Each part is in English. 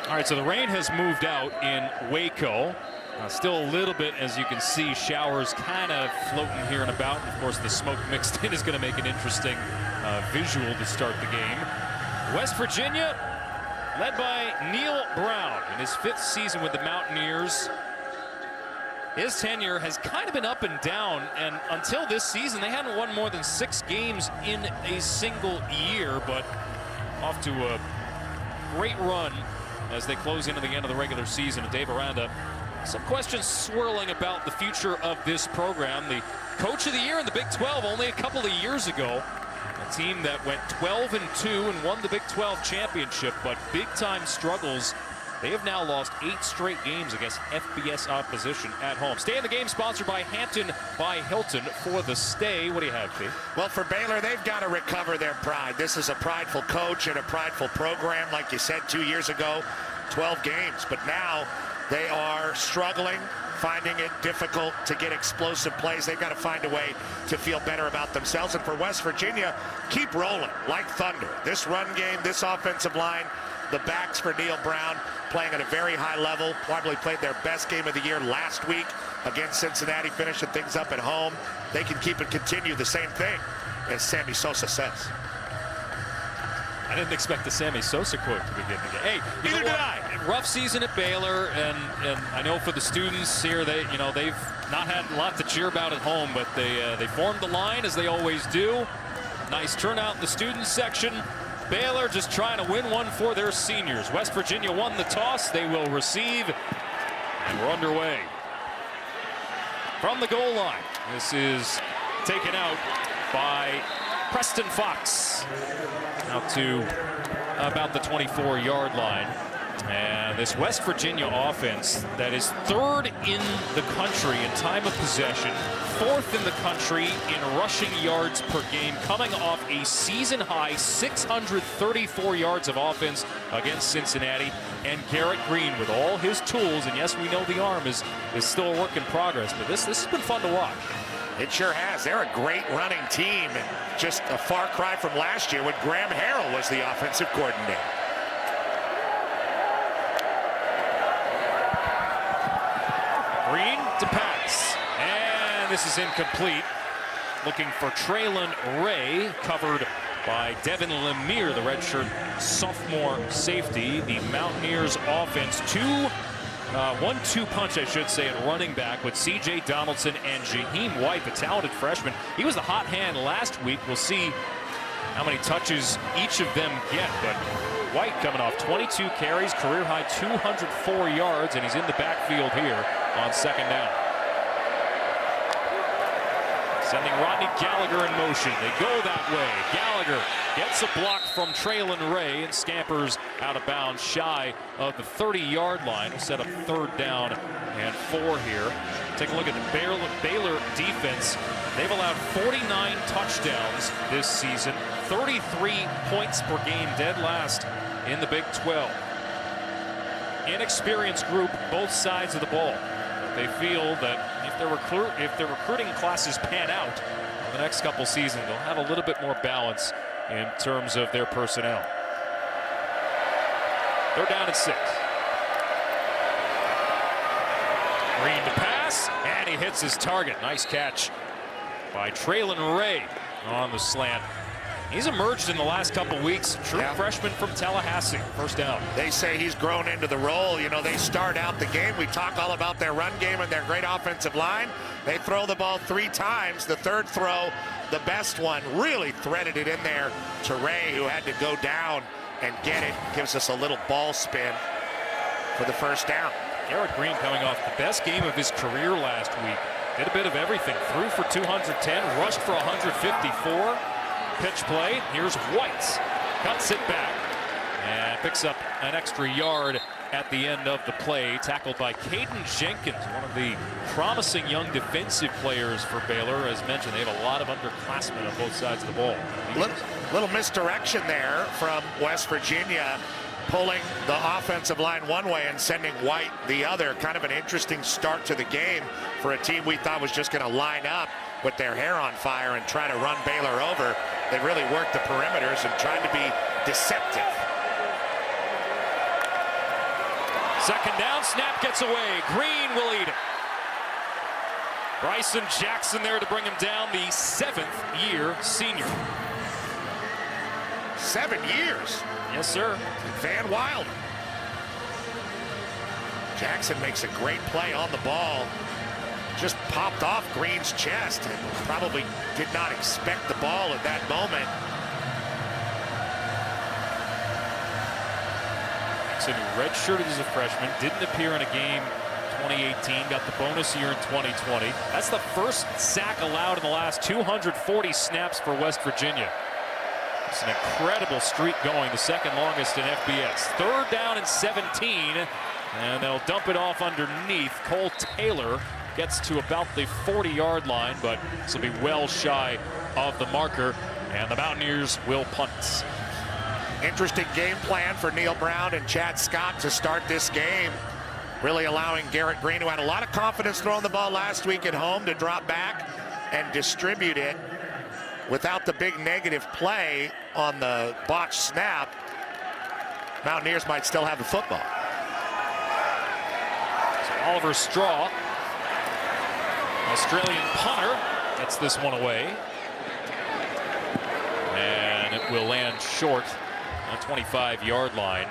All right, so the rain has moved out in Waco. Still a little bit, as you can see, showers kind of floating here and about. And of course, the smoke mixed in is going to make an interesting visual to start the game. West Virginia, led by Neil Brown in his 5th season with the Mountaineers. His tenure has kind of been up and down, and until this season, they hadn't won more than 6 games in a single year, but off to a great run as they close into the end of the regular season. And Dave Aranda, some questions swirling about the future of this program. The coach of the year in the Big 12 only a couple of years ago. A team that went 12-2 and won the Big 12 championship, but big-time struggles. They have now lost 8 straight games against FBS opposition at home. Stay in the game, sponsored by Hampton by Hilton for the stay. What do you have, Pete? Well, for Baylor, they've got to recover their pride. This is a prideful coach and a prideful program. Like you said 2 years ago, 12 games. But now they are struggling, finding it difficult to get explosive plays. They've got to find a way to feel better about themselves. And for West Virginia, keep rolling like thunder. This run game, this offensive line, the backs for Neil Brown playing at a very high level. Probably played their best game of the year last week against Cincinnati, finishing things up at home. They can keep and continue the same thing, as Sammy Sosa says. I didn't expect the Sammy Sosa quote to begin the game. Hey, neither did I. Rough season at Baylor, and I know for the students here, they've not had a lot to cheer about at home, but they formed the line as they always do. Nice turnout in the student section. Baylor just trying to win one for their seniors. West Virginia won the toss. They will receive, and we're underway. From the goal line, this is taken out by Preston Fox. Out to about the 24-yard line. And this West Virginia offense that is 3rd in the country in time of possession, 4th in the country in rushing yards per game, coming off a season-high 634 yards of offense against Cincinnati. And Garrett Green with all his tools, and yes, we know the arm is still a work in progress, but this has been fun to watch. It sure has. They're a great running team, and just a far cry from last year when Graham Harrell was the offensive coordinator. Green to pass, and this is incomplete. Looking for Traylon Ray, covered by Devin Lemire, the redshirt sophomore safety. The Mountaineers offense, 1-2 punch, I should say, at running back with C.J. Donaldson and Jaheim White, the talented freshman. He was the hot hand last week. We'll see how many touches each of them get, but White coming off 22 carries, career high 204 yards, and he's in the backfield here on 2nd down. Sending Rodney Gallagher in motion. They go that way. Gallagher gets a block from Traylon Ray and scampers out of bounds shy of the 30-yard line. We'll set up 3rd down and 4 here. Take a look at the Baylor defense. They've allowed 49 touchdowns this season, 33 points per game, dead last in the Big 12. Inexperienced group, both sides of the ball. They feel that if their recruiting classes pan out in the next couple seasons, they'll have a little bit more balance in terms of their personnel. 3rd down and 6. Green to pass, and he hits his target. Nice catch by Traylon Ray on the slant. He's emerged in the last couple weeks. True freshman from Tallahassee. 1st down. They say he's grown into the role. You know, they start out the game. We talk all about their run game and their great offensive line. They throw the ball 3 times. The 3rd throw, the best one, really threaded it in there to Ray, who had to go down and get it. Gives us a little ball spin for the 1st down. Garrett Green coming off the best game of his career last week. Did a bit of everything. Threw for 210, rushed for 154. Pitch play. Here's White. Cuts it back and picks up an extra yard at the end of the play. Tackled by Caden Jenkins, one of the promising young defensive players for Baylor. As mentioned, they have a lot of underclassmen on both sides of the ball. Little misdirection there from West Virginia, pulling the offensive line one way and sending White the other. Kind of an interesting start to the game for a team we thought was just going to line up with their hair on fire and try to run Baylor over. They really worked the perimeters and tried to be deceptive. Second down, snap gets away. Green will eat it. Bryson Jackson there to bring him down, the 7th-year senior. 7 years. Yes, sir. Van Wilder. Jackson makes a great play on the ball. Just popped off Green's chest and probably did not expect the ball at that moment. Jackson, who redshirted as a freshman, didn't appear in a game 2018, got the bonus year in 2020. That's the first sack allowed in the last 240 snaps for West Virginia. It's an incredible streak going, the second longest in FBS. Third down and 17, and they'll dump it off underneath. Cole Taylor gets to about the 40-yard line, but this will be well shy of the marker, and the Mountaineers will punt. Interesting game plan for Neil Brown and Chad Scott to start this game. Really allowing Garrett Green, who had a lot of confidence throwing the ball last week at home, to drop back and distribute it without the big negative play on the botched snap. Mountaineers might still have the football. So Oliver Straw, Australian punter, gets this one away. And it will land short on the 25-yard line.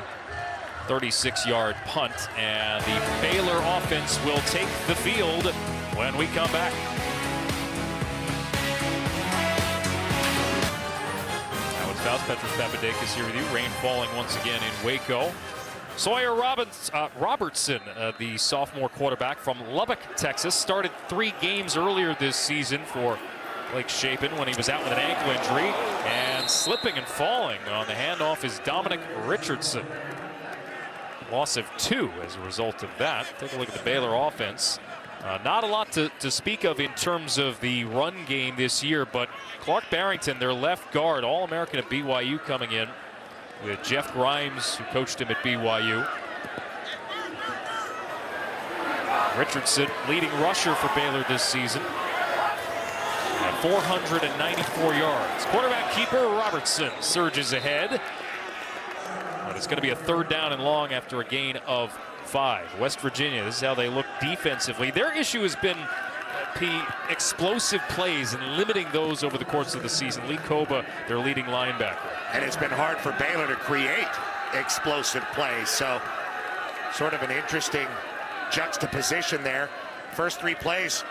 36-yard punt, and the Baylor offense will take the field when we come back. Now it's Faust Petrus Papadakis here with you. Rain falling once again in Waco. Sawyer Robertson, the sophomore quarterback from Lubbock, Texas, started 3 games earlier this season for Blake Shapen when he was out with an ankle injury, and slipping and falling on the handoff is Dominic Richardson. Loss of 2 as a result of that. Take a look at the Baylor offense. Not a lot to speak of in terms of the run game this year, but Clark Barrington, their left guard, All-American at BYU, coming in with Jeff Grimes, who coached him at BYU. Richardson, leading rusher for Baylor this season, at 494 yards. Quarterback keeper Robertson surges ahead. But it's going to be a third down and long after a gain of 5. West Virginia, this is how they look defensively. Their issue has been explosive plays and limiting those over the course of the season. Lee Koba, their leading linebacker. And it's been hard for Baylor to create explosive plays. So sort of an interesting juxtaposition there. First 3 plays,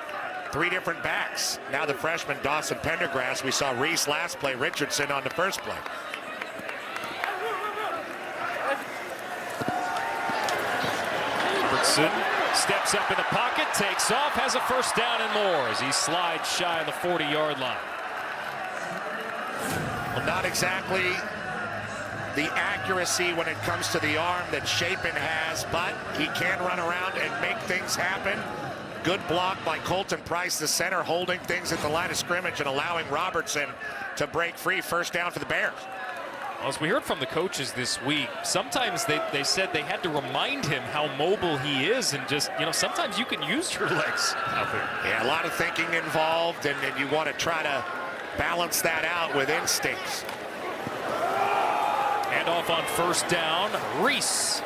3 different backs. Now the freshman Dawson Pendergrass. We saw Reese last play, Richardson on the first play. Robertson steps up in the pocket, takes off, has a first down and more as he slides shy of the 40-yard line. Well, not exactly the accuracy when it comes to the arm that Shapen has, but he can run around and make things happen. Good block by Colton Price, the center, holding things at the line of scrimmage and allowing Robertson to break free. First down for the Bears. Well, as we heard from the coaches this week, sometimes they said they had to remind him how mobile he is, and just, sometimes you can use your legs out there. Yeah, a lot of thinking involved, and you want to try to balance that out with instincts. And off on first down, Reese.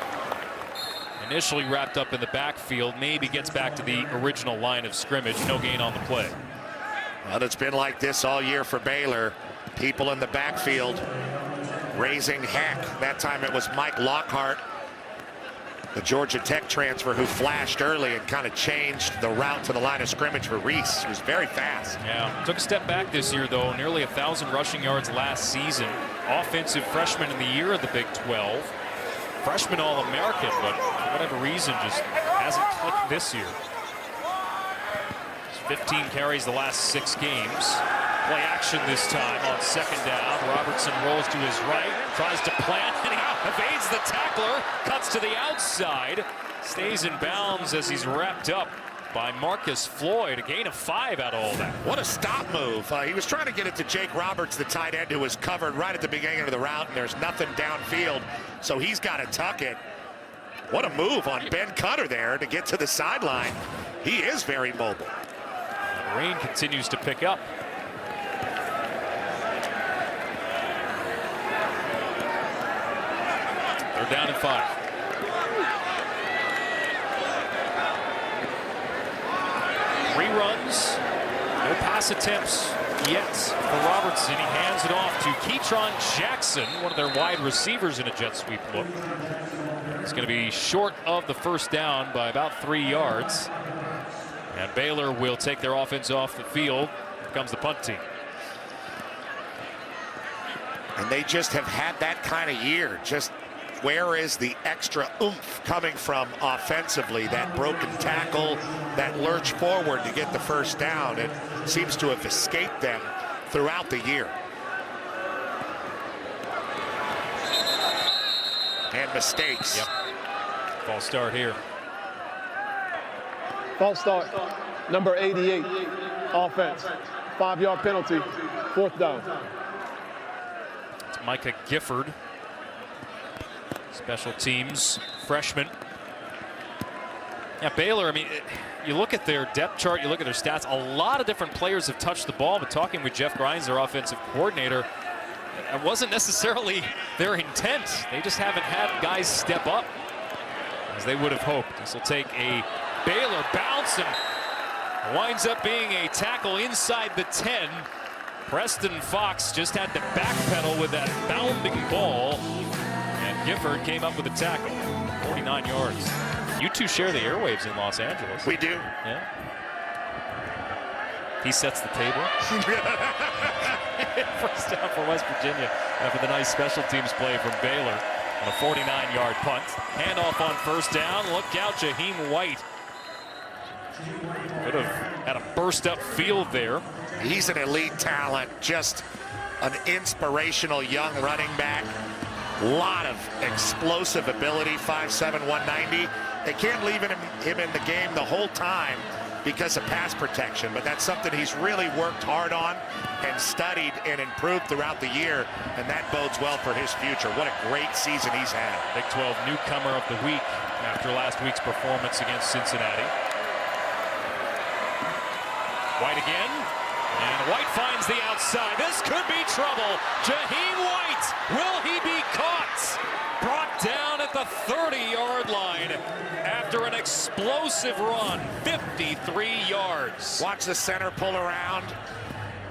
Initially wrapped up in the backfield, maybe gets back to the original line of scrimmage. No gain on the play. Well, it's been like this all year for Baylor. People in the backfield raising heck. That time it was Mike Lockhart, the Georgia Tech transfer, who flashed early and kind of changed the route to the line of scrimmage for Reese. He was very fast. Yeah, took a step back this year, though. Nearly 1,000 rushing yards last season. Offensive freshman in the year of the Big 12. Freshman All-American, but for whatever reason just hasn't clicked this year. 15 carries the last 6 games. Play action this time on second down. Robertson rolls to his right, tries to plant, and he evades the tackler, cuts to the outside, stays in bounds as he's wrapped up by Marcus Floyd. A gain of 5 out of all that. What a stop move. He was trying to get it to Jake Roberts, the tight end, who was covered right at the beginning of the route, and there's nothing downfield, so he's got to tuck it. What a move on Ben Cutter there to get to the sideline. He is very mobile. And rain continues to pick up. They're down at 5. pass attempts yet for Robertson. He hands it off to Keatron Jackson, one of their wide receivers in a jet sweep look. He's going to be short of the first down by about 3 yards. And Baylor will take their offense off the field. Here comes the punt team. And they just have had that kind of year. Just where is the extra oomph coming from offensively? That broken tackle, that lurch forward to get the first down. It seems to have escaped them throughout the year. And mistakes. Yep. False start here. False start, number 88, offense. 5-yard penalty, 4th down. It's Micah Gifford, special teams freshman. Yeah, Baylor, I mean, you look at their depth chart, you look at their stats, a lot of different players have touched the ball, but talking with Jeff Grimes, their offensive coordinator, it wasn't necessarily their intent. They just haven't had guys step up as they would have hoped. This will take a Baylor bounce and winds up being a tackle inside the 10. Preston Fox just had to backpedal with that bounding ball, and Gifford came up with a tackle. 49 yards. You two share the airwaves in Los Angeles. We do. Yeah. He sets the table. First down for West Virginia after the nice special teams play from Baylor on a 49-yard punt. Handoff on first down. Look out, Jaheim White. Could have had a burst up field there. He's an elite talent, just an inspirational young running back. A lot of explosive ability, 5'7", 190. They can't leave him in the game the whole time because of pass protection, but that's something he's really worked hard on and studied and improved throughout the year, and that bodes well for his future. What a great season he's had. Big 12 newcomer of the week after last week's performance against Cincinnati. White again, and White finds the outside. This could be trouble. Jaheim White, will he be caught? Brought down at the 30-yard line after an explosive run, 53 yards. Watch the center pull around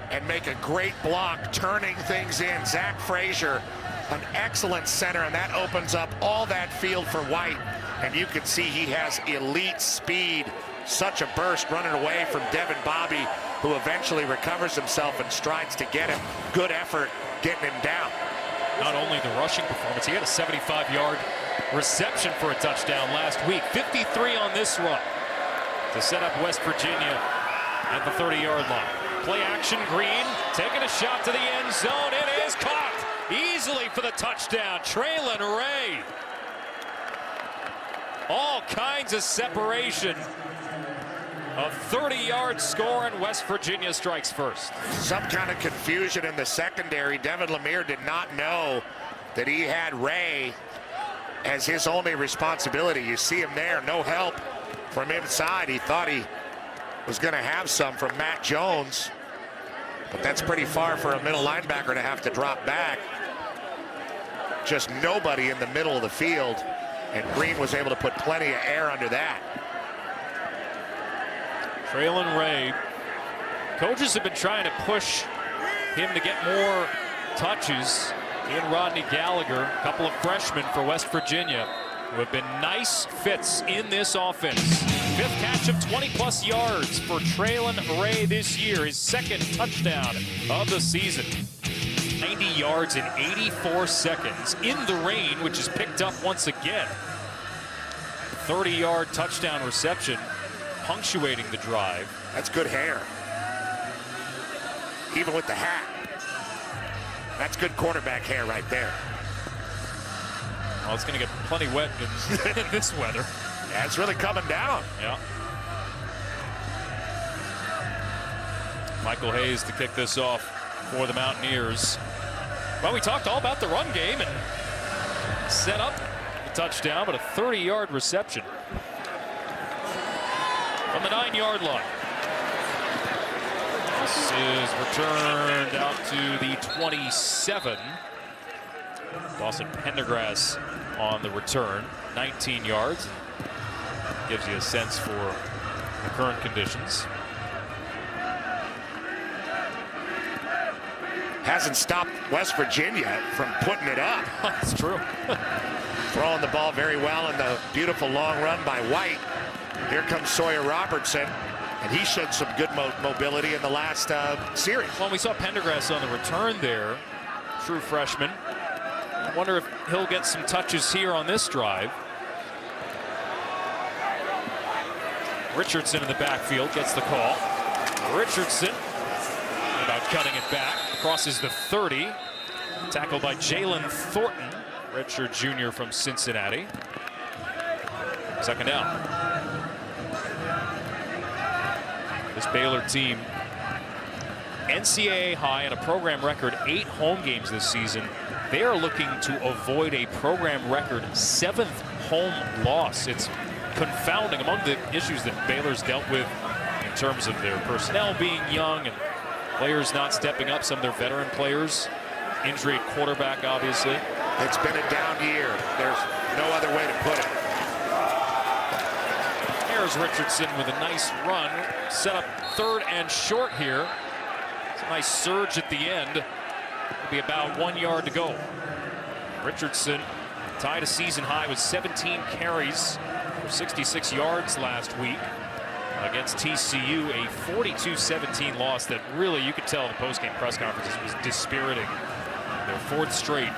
and make a great block, turning things in. Zach Frazier, an excellent center, and that opens up all that field for White. And you can see he has elite speed. Such a burst running away from Devin Bobby, who eventually recovers himself and strides to get him. Good effort getting him down. Not only the rushing performance, he had a 75-yard reception for a touchdown last week. 53 on this run to set up West Virginia at the 30-yard line. Play action, Green taking a shot to the end zone. It is caught easily for the touchdown. Traylon Ray. All kinds of separation. A 30-yard score, and West Virginia strikes first. Some kind of confusion in the secondary. Devin Lemire did not know that he had Ray as his only responsibility. You see him there, no help from inside. He thought he was going to have some from Matt Jones, but that's pretty far for a middle linebacker to have to drop back. Just nobody in the middle of the field, and Green was able to put plenty of air under that. Traylon Ray. Coaches have been trying to push him to get more touches. He and Rodney Gallagher, a couple of freshmen for West Virginia, who have been nice fits in this offense. 5th catch of 20-plus yards for Traylon Ray this year, his 2nd touchdown of the season. 90 yards in 84 seconds in the rain, which is picked up once again. 30-yard touchdown reception, punctuating the drive. That's good hair. Even with the hat. That's good quarterback hair right there. Well, it's going to get plenty wet in this weather. Yeah, it's really coming down. Yeah. Michael Hayes to kick this off for the Mountaineers. Well, we talked all about the run game and set up the touchdown, but a 30-yard reception from the 9-yard line. This is returned out to the 27. Dawson Pendergrass on the return, 19 yards. Gives you a sense for the current conditions. hasn't stopped West Virginia from putting it up. That's true. Throwing the ball very well in the beautiful long run by White. Here comes Sawyer Robertson, and he showed some good mobility in the last series. Well, we saw Pendergrass on the return there, true freshman. I wonder if he'll get some touches here on this drive. Richardson in the backfield gets the call. Richardson about cutting it back, crosses the 30, tackled by Jalen Thornton, redshirt junior from Cincinnati. Second down. This Baylor team, NCAA high and a program record 8 home games this season. They are looking to avoid a program record 7th home loss. It's confounding among the issues that Baylor's dealt with in terms of their personnel being young and players not stepping up, some of their veteran players. Injury at quarterback, obviously. It's been a down year. There's no other way to put it. There's Richardson with a nice run. Set up 3rd and short here. It's a nice surge at the end. It'll be about 1 yard to go. Richardson tied a season high with 17 carries for 66 yards last week against TCU, a 42-17 loss that really, you could tell in the postgame press conferences, was dispiriting. Their 4th straight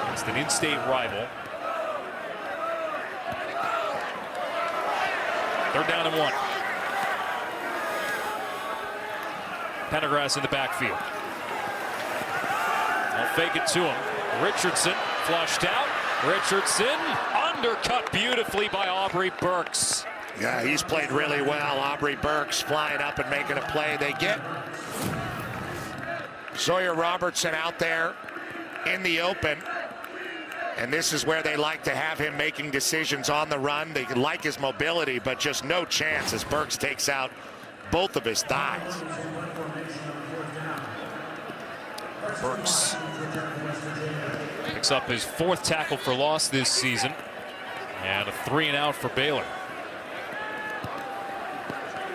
against an in-state rival. 3rd down and 1. Pendergrass in the backfield. They'll fake it to him. Richardson flushed out. Richardson undercut beautifully by Aubrey Burks. Yeah, he's played really well. Aubrey Burks flying up and making a play. They get Sawyer Robertson out there in the open. And this is where they like to have him making decisions on the run. They like his mobility, but just no chance as Burks takes out both of his thighs. Burks picks up his 4th tackle for loss this season. And a 3 and out for Baylor.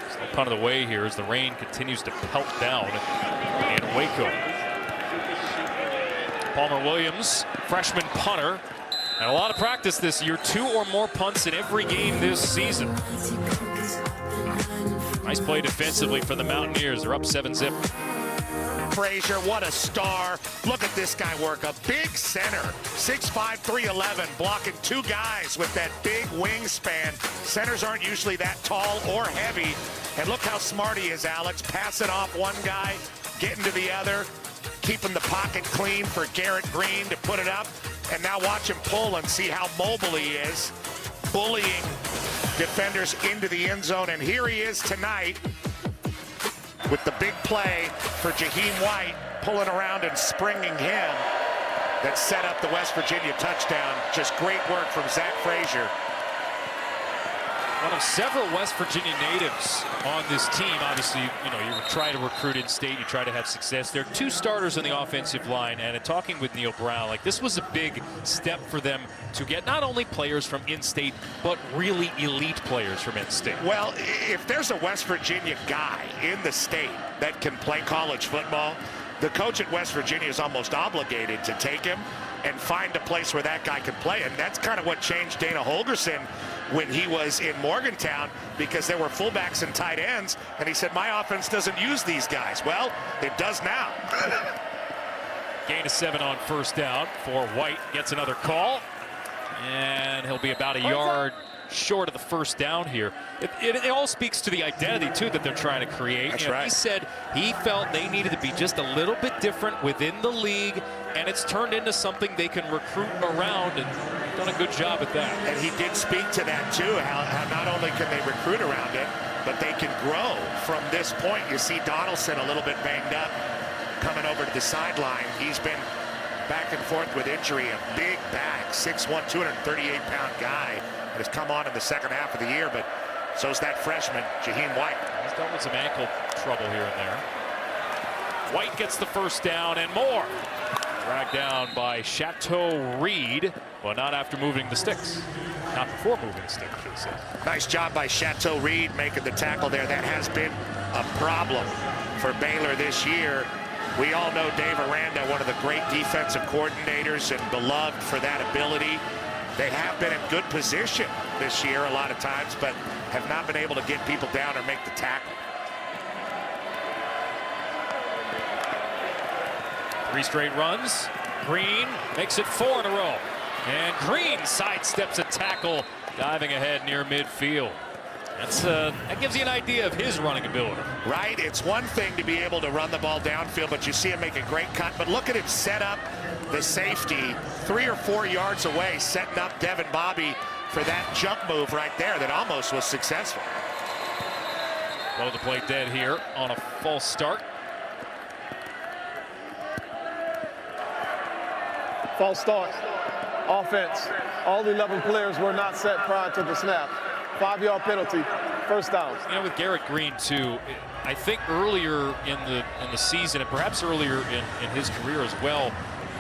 Still punt of the way here as the rain continues to pelt down in Waco. Palmer Williams, freshman punter, and a lot of practice this year. 2 or more punts in every game this season. Nice play defensively for the Mountaineers. They're up 7-zip. Frazier, what a star. Look at this guy work. A big center, 6'5", 311, blocking 2 guys with that big wingspan. Centers aren't usually that tall or heavy. And look how smart he is, Alex. Passing off one guy, getting to the other, keeping the pocket clean for Garrett Green to put it up. And now watch him pull and see how mobile he is, bullying defenders into the end zone. And here he is tonight with the big play for Jaheim White, pulling around and springing him that set up the West Virginia touchdown. Just great work from Zach Frazier. One of several West Virginia natives on this team. Obviously, you know, you try to recruit in state, you try to have success. There are 2 starters on the offensive line, and talking with Neil Brown, like, this was a big step for them to get not only players from in-state, but really elite players from in-state. Well, if there's a West Virginia guy in the state that can play college football, the coach at West Virginia is almost obligated to take him and find a place where that guy can play. And that's kind of what changed Dana Holgorsen when he was in Morgantown, because there were fullbacks and tight ends, and he said, my offense doesn't use these guys. Well, it does now. Gain of 7 on 1st down for White. Gets another call, and he'll be about a yard short of the 1st down here. It all speaks to the identity, too, that they're trying to create. That's right. He said he felt they needed to be just a little bit different within the league, and it's turned into something they can recruit around, and done a good job at that. And he did speak to that, too, how not only can they recruit around it, but they can grow from this point. You see Donaldson a little bit banged up coming over to the sideline. He's been back and forth with injury. A big back, 6'1", 238-pound guy that has come on in the second half of the year, but so's that freshman, Jaheim White. He's dealt with some ankle trouble here and there. White gets the 1st down and more. Dragged down by Chateau Reed, but not after moving the sticks. Not before moving the sticks, I should say. Nice job by Chateau Reed making the tackle there. That has been a problem for Baylor this year. We all know Dave Aranda, one of the great defensive coordinators and beloved for that ability. They have been in good position this year a lot of times, but have not been able to get people down or make the tackle. 3 straight runs. Green makes it 4 in a row. And Green sidesteps a tackle, diving ahead near midfield. That gives you an idea of his running ability. Right, it's one thing to be able to run the ball downfield, but you see him make a great cut. But look at him set up the safety 3 or 4 yards away, setting up Devin Bobby for that jump move right there that almost was successful. Blow the play dead here on a false start. False start. Offense. All 11 players were not set prior to the snap. 5-yard penalty. First down. You know, with Garrett Green too, I think earlier in the season, and perhaps earlier in his career as well,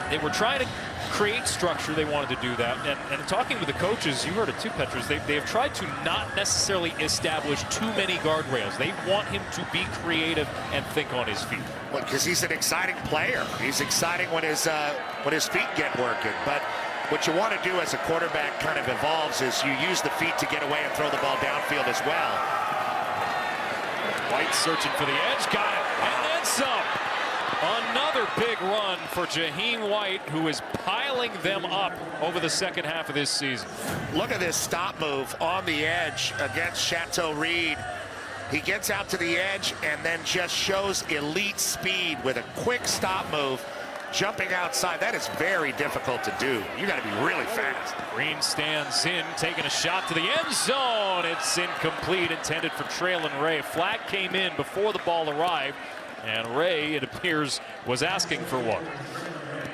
they were trying to create structure. They wanted to do that. And talking with the coaches, you heard it too, Petrus, they have tried to not necessarily establish too many guardrails. They want him to be creative and think on his feet. Well, because he's an exciting player. He's exciting when his feet get working. But what you want to do as a quarterback kind of evolves is you use the feet to get away and throw the ball downfield as well. White searching for the edge, got it, and then some. Another big run for Jaheim White, who is piling them up over the second half of this season. Look at this stop move on the edge against Chateau Reed. He gets out to the edge and then just shows elite speed with a quick stop move, jumping outside. That is very difficult to do. You got to be really fast. Green stands in, taking a shot to the end zone. It's incomplete, intended for Traylon Ray. Flag came in before the ball arrived, and Ray, it appears, was asking for one.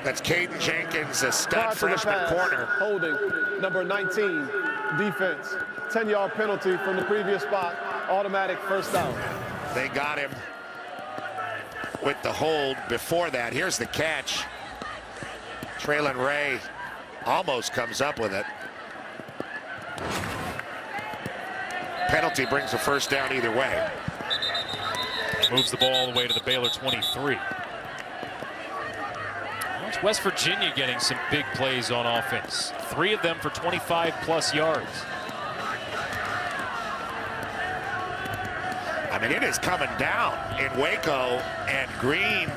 That's Caden Jenkins, a stud freshman corner. Holding, number 19, defense. 10-yard penalty from the previous spot. Automatic first down. They got him with the hold before that. Here's the catch. Traylon Ray almost comes up with it. Penalty brings a first down either way. Moves the ball all the way to the Baylor 23. Watch West Virginia getting some big plays on offense. 3 of them for 25+ yards. I mean, it is coming down in Waco, and Green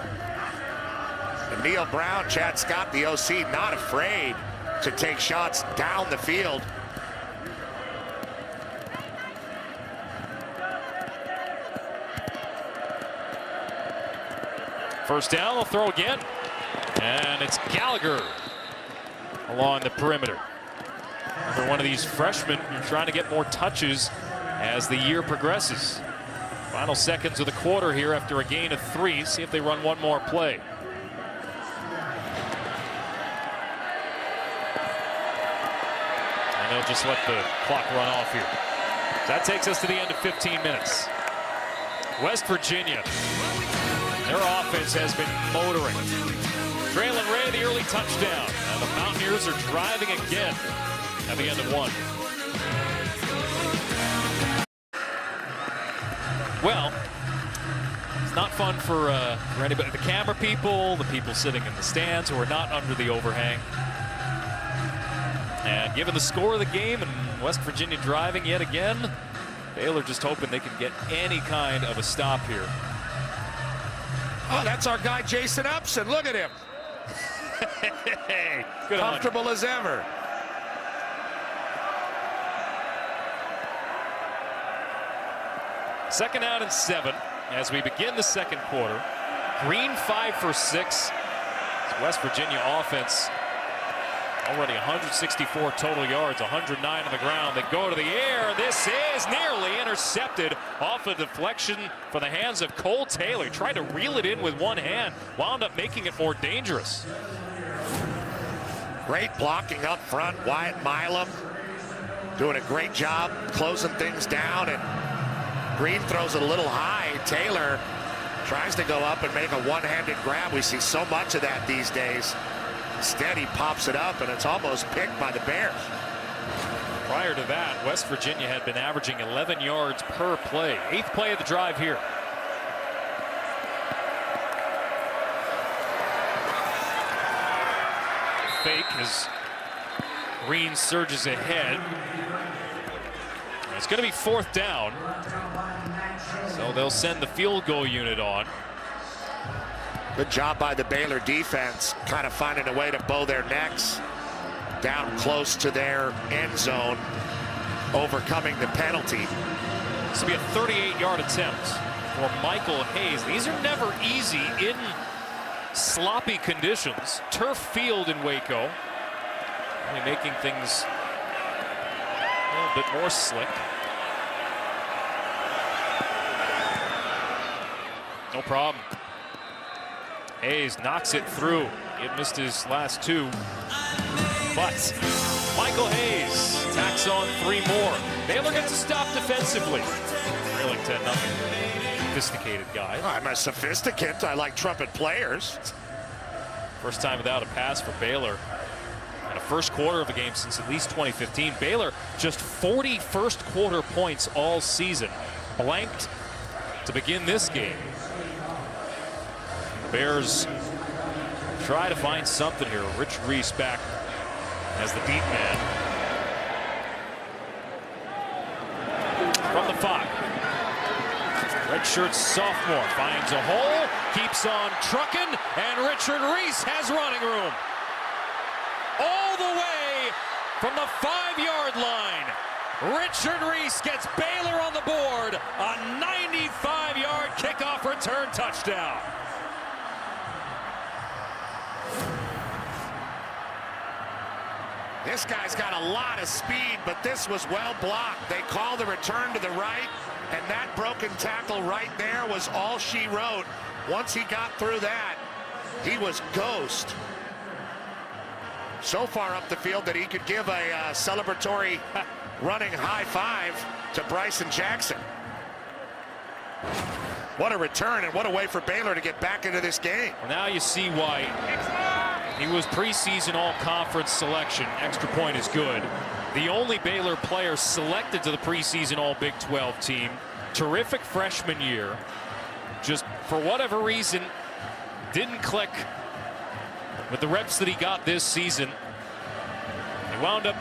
and Neil Brown, Chad Scott, the OC, not afraid to take shots down the field. First down, they'll throw again. And it's Gallagher along the perimeter. Another one of these freshmen who's trying to get more touches as the year progresses. Final seconds of the quarter here after a gain of 3. See if they run one more play. And they'll just let the clock run off here. That takes us to the end of 15 minutes. West Virginia, their offense has been motoring. Traylon Ray, the early touchdown. And the Mountaineers are driving again at the end of 1. Well, it's not fun for anybody. The camera people, the people sitting in the stands who are not under the overhang. And given the score of the game and West Virginia driving yet again, Baylor just hoping they can get any kind of a stop here. Oh, that's our guy Jason Upson. Look at him. Hey, good comfortable as ever. Second down and 7 as we begin the second quarter. Green 5 for 6. West Virginia offense already 164 total yards, 109 on the ground. They go to the air. This is nearly intercepted off a deflection from the hands of Cole Taylor. He tried to reel it in with one hand, wound up making it more dangerous. Great blocking up front. Wyatt Milam doing a great job closing things down, and Green throws it a little high. Taylor tries to go up and make a one-handed grab. We see so much of that these days. Instead, he pops it up, and it's almost picked by the Bears. Prior to that, West Virginia had been averaging 11 yards per play. 8th play of the drive here. fake as Green surges ahead. It's going to be 4th down. So they'll send the field goal unit on. Good job by the Baylor defense, kind of finding a way to bow their necks down close to their end zone, overcoming the penalty. This will be a 38-yard attempt for Michael Hayes. These are never easy in sloppy conditions. Turf field in Waco, really making things a little bit more slick. No problem. Hayes knocks it through. He had missed his last 2. But Michael Hayes tacks on 3 more. Baylor gets a stop defensively. Trailing 10-0. Sophisticated guy. I'm a sophisticate. I like trumpet players. First time without a pass for Baylor in a first quarter of a game since at least 2015. Baylor just 40 first quarter points all season. Blanked to begin this game. The Bears try to find something here. Rich Reese back as the deep man. From the 5. Redshirt sophomore finds a hole, keeps on trucking, and Richard Reese has running room. All the way from the 5-yard line. Richard Reese gets Baylor on the board. A 95-yard kickoff return touchdown. This guy's got a lot of speed, but this was well blocked. They call the return to the right, and that broken tackle right there was all she wrote. Once he got through that, he was ghost. So far up the field that he could give a celebratory running high 5 to Bryson Jackson. What a return, and what a way for Baylor to get back into this game. Well, now you see why he was preseason all-conference selection. Extra point is good. The only Baylor player selected to the preseason all-Big 12 team. Terrific freshman year. Just for whatever reason, didn't click with the reps that he got this season. He wound up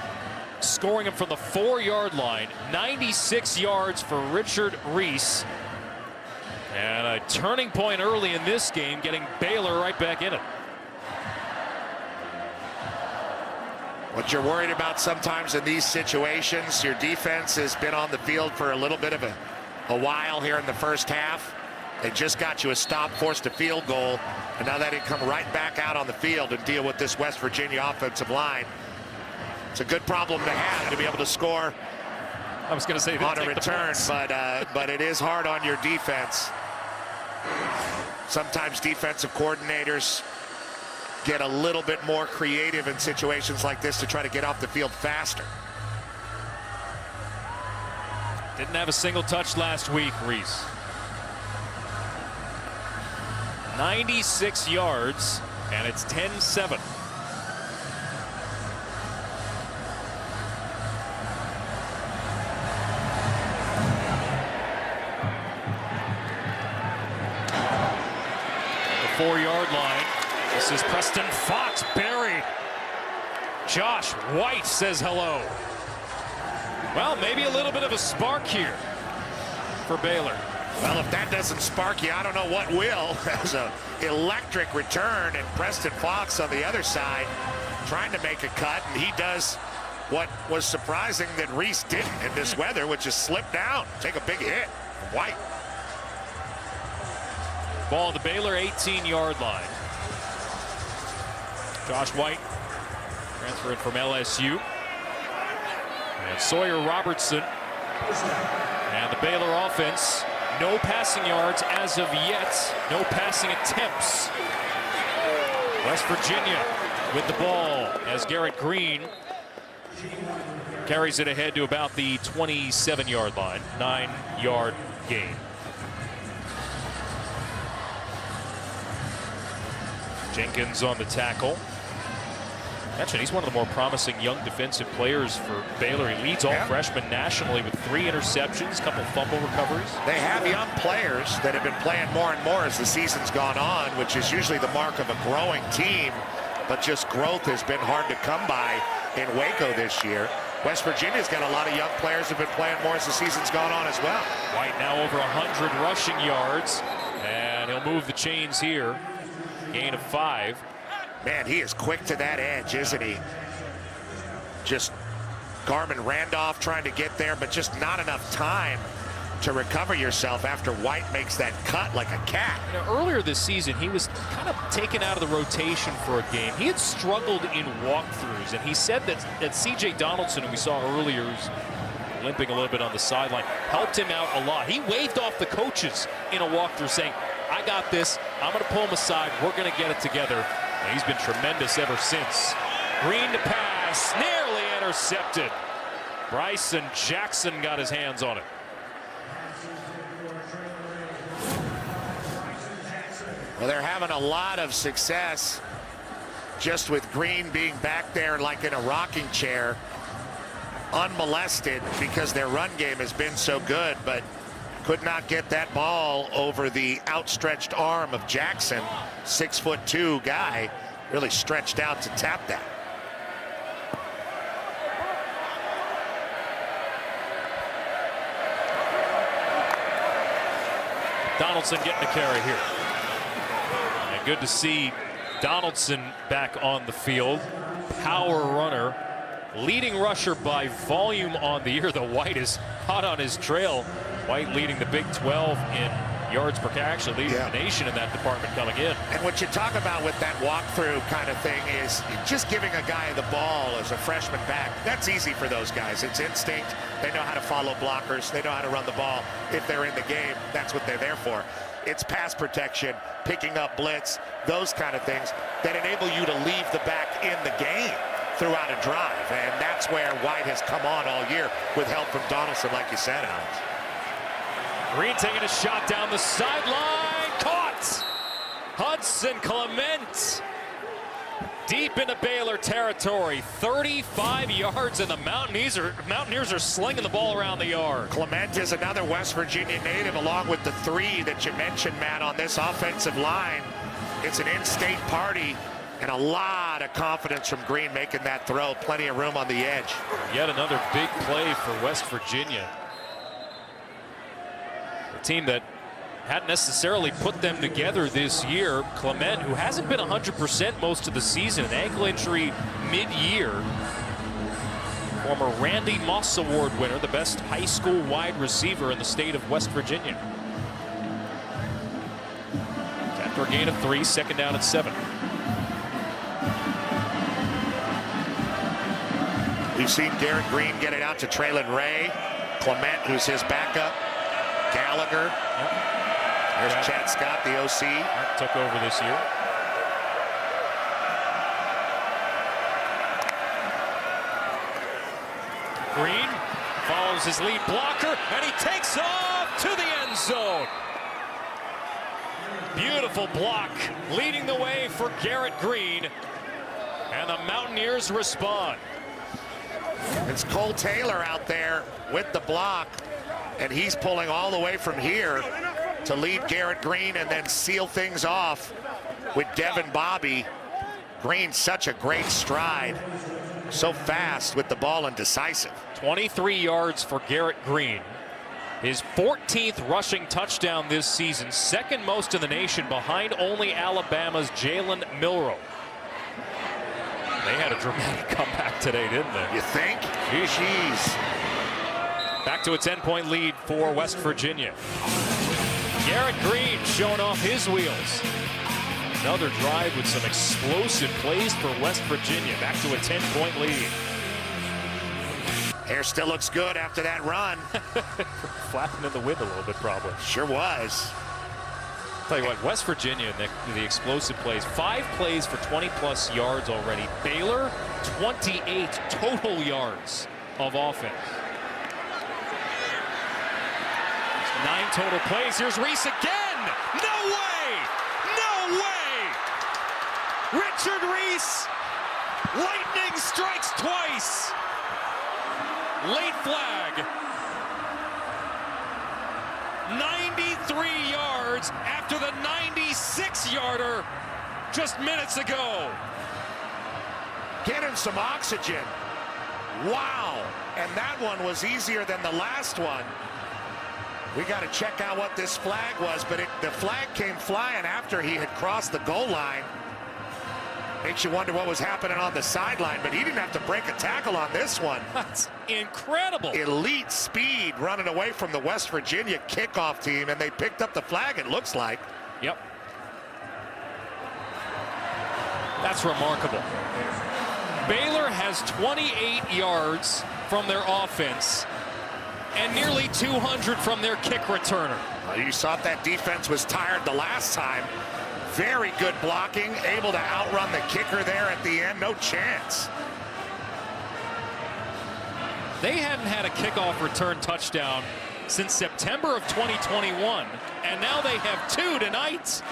scoring him from the 4-yard line. 96 yards for Richard Reese. And a turning point early in this game, getting Baylor right back in it. What you're worried about sometimes in these situations, your defense has been on the field for a little bit of a while here in the first half. They just got you a stop, forced a field goal, and now they didn't come right back out on the field and deal with this West Virginia offensive line. It's a good problem to have, to be able to score I was going to say on a return, but it is hard on your defense. Sometimes defensive coordinators get a little bit more creative in situations like this to try to get off the field faster. Didn't have a single touch last week, Reese. 96 yards, and it's 10-7. The 4-yard line. This is Preston Fox buried. Josh White says hello. Well, maybe a little bit of a spark here for Baylor. Well, if that doesn't spark you, I don't know what will. That was an electric return, and Preston Fox on the other side trying to make a cut, and he does what was surprising that Reese didn't in this weather, which is slip down, take a big hit from White. Ball at the Baylor 18-yard line. Josh White transferred from LSU. And Sawyer Robertson. And the Baylor offense, no passing yards as of yet. No passing attempts. West Virginia with the ball as Garrett Green carries it ahead to about the 27-yard line. 9-yard gain. Jenkins on the tackle. Mentioned he's one of the more promising young defensive players for Baylor. He leads all freshmen nationally with 3 interceptions, a couple fumble recoveries. They have young players that have been playing more and more as the season's gone on, which is usually the mark of a growing team. but just growth has been hard to come by in Waco this year. West Virginia's got a lot of young players who've been playing more as the season's gone on as well. White now over 100 rushing yards, and he'll move the chains here. Gain of 5. Man, he is quick to that edge, isn't he? Just Garmin Randolph trying to get there, but just not enough time to recover yourself after White makes that cut like a cat. You know, earlier this season, he was kind of taken out of the rotation for a game. He had struggled in walkthroughs, and he said that C.J. Donaldson, who we saw earlier, who's limping a little bit on the sideline, helped him out a lot. He waved off the coaches in a walkthrough saying, I got this, I'm going to pull him aside, we're going to get it together. And he's been tremendous ever since. Green to pass, nearly intercepted. Bryson Jackson got his hands on it. Well, they're having a lot of success just with Green being back there like in a rocking chair, unmolested, because their run game has been so good, but could not get that ball over the outstretched arm of Jackson. 6'2" guy really stretched out to tap that. Donaldson getting a carry here. And good to see Donaldson back on the field. Power runner. Leading rusher by volume on the year. The White is hot on his trail. White leading the Big 12 in yards per catch, actually leading the nation in that department coming in. And what you talk about with that walkthrough kind of thing is just giving a guy the ball as a freshman back. That's easy for those guys. It's instinct. They know how to follow blockers. They know how to run the ball. If they're in the game, that's what they're there for. It's pass protection, picking up blitz, those kind of things that enable you to leave the back in the game throughout a drive. And that's where White has come on all year with help from Donaldson, like you said, Alex. Green taking a shot down the sideline. Caught! Hudson Clement deep into Baylor territory. 35 yards, and the Mountaineers are slinging the ball around the yard. Clement is another West Virginia native, along with the 3 that you mentioned, Matt, on this offensive line. It's an in-state party, and a lot of confidence from Green making that throw. Plenty of room on the edge. Yet another big play for West Virginia. A team that hadn't necessarily put them together this year. Clement, who hasn't been 100% most of the season, an ankle injury mid-year. Former Randy Moss Award winner, the best high school wide receiver in the state of West Virginia. After a gain of 3, second down and 7. We've seen Garrett Green get it out to Traylon Ray. Clement, who's his backup. Gallagher. There's Chad Scott, the OC. Took over this year. Green follows his lead blocker, and he takes off to the end zone. Beautiful block, leading the way for Garrett Green, and the Mountaineers respond. It's Cole Taylor out there with the block, and he's pulling all the way from here to lead Garrett Green and then seal things off with Devin Bobby. Green, such a great stride, so fast with the ball and decisive. 23 yards for Garrett Green. His 14th rushing touchdown this season, second most in the nation, behind only Alabama's Jalen Milroe. They had a dramatic comeback today, didn't they? You think? Jeez. Back to a 10-point lead for West Virginia. Garrett Green showing off his wheels. Another drive with some explosive plays for West Virginia. Back to a 10-point lead. Hair still looks good after that run. Flapping in the wind a little bit, probably. Sure was. Tell you what, West Virginia, the explosive plays. 5 plays for 20-plus yards already. Baylor, 28 total yards of offense. 9 total plays. Here's Reese again. No way! No way! Richard Reese. Lightning strikes twice. Late flag. 93 yards after the 96-yarder just minutes ago. Get him some oxygen. Wow. And that one was easier than the last one. We got to check out what this flag was, but the flag came flying after he had crossed the goal line. Makes you wonder what was happening on the sideline, but he didn't have to break a tackle on this one. That's incredible. Elite Speed running away from the West Virginia kickoff team, and they picked up the flag, it looks like. Yep. That's remarkable. Baylor has 28 yards from their offense and nearly 200 from their kick returner. You saw that defense was tired the last time. Very good blocking, able to outrun the kicker there at the end. No chance. They hadn't had a kickoff return touchdown since September of 2021, and now they have two tonight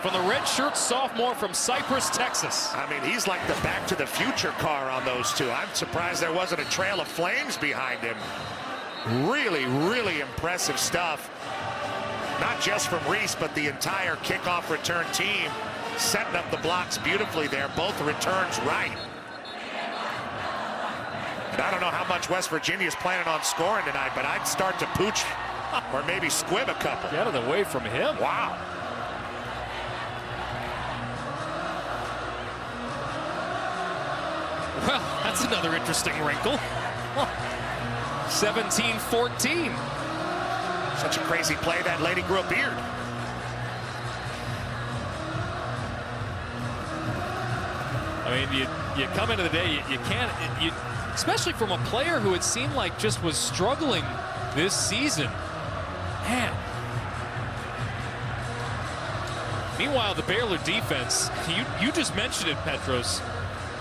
from the redshirt sophomore from Cypress, Texas. I mean, he's like the Back to the Future car on those two. I'm surprised there wasn't a trail of flames behind him. Really, really impressive stuff. Not just from Reese, but the entire kickoff return team setting up the blocks beautifully there. Both returns right. And I don't know how much West Virginia is planning on scoring tonight, but I'd start to pooch or maybe squib a couple. Get it away from him. Wow. Well, that's another interesting wrinkle. 17-14. Such a crazy play, that lady grew a beard. I mean, you come into the day, you can't, especially from a player who it seemed like just was struggling this season. Man. Meanwhile, the Baylor defense, you just mentioned it, Petros.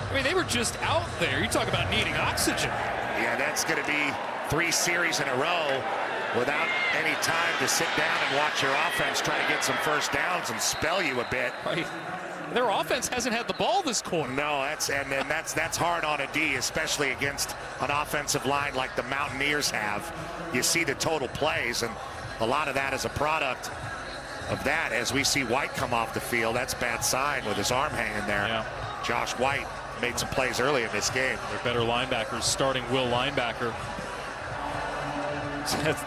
I mean, they were just out there. You talk about needing oxygen. Yeah, that's going to be 3 series in a row without any time to sit down and watch your offense try to get some first downs and spell you a bit. Right. Their offense hasn't had the ball this quarter. No, that's hard on a D, especially against an offensive line like the Mountaineers have. You see the total plays, and a lot of that is a product of that. As we see White come off the field, that's a bad sign with his arm hanging there. Yeah. Josh White made some plays early in this game. They're better linebackers, starting Will linebacker.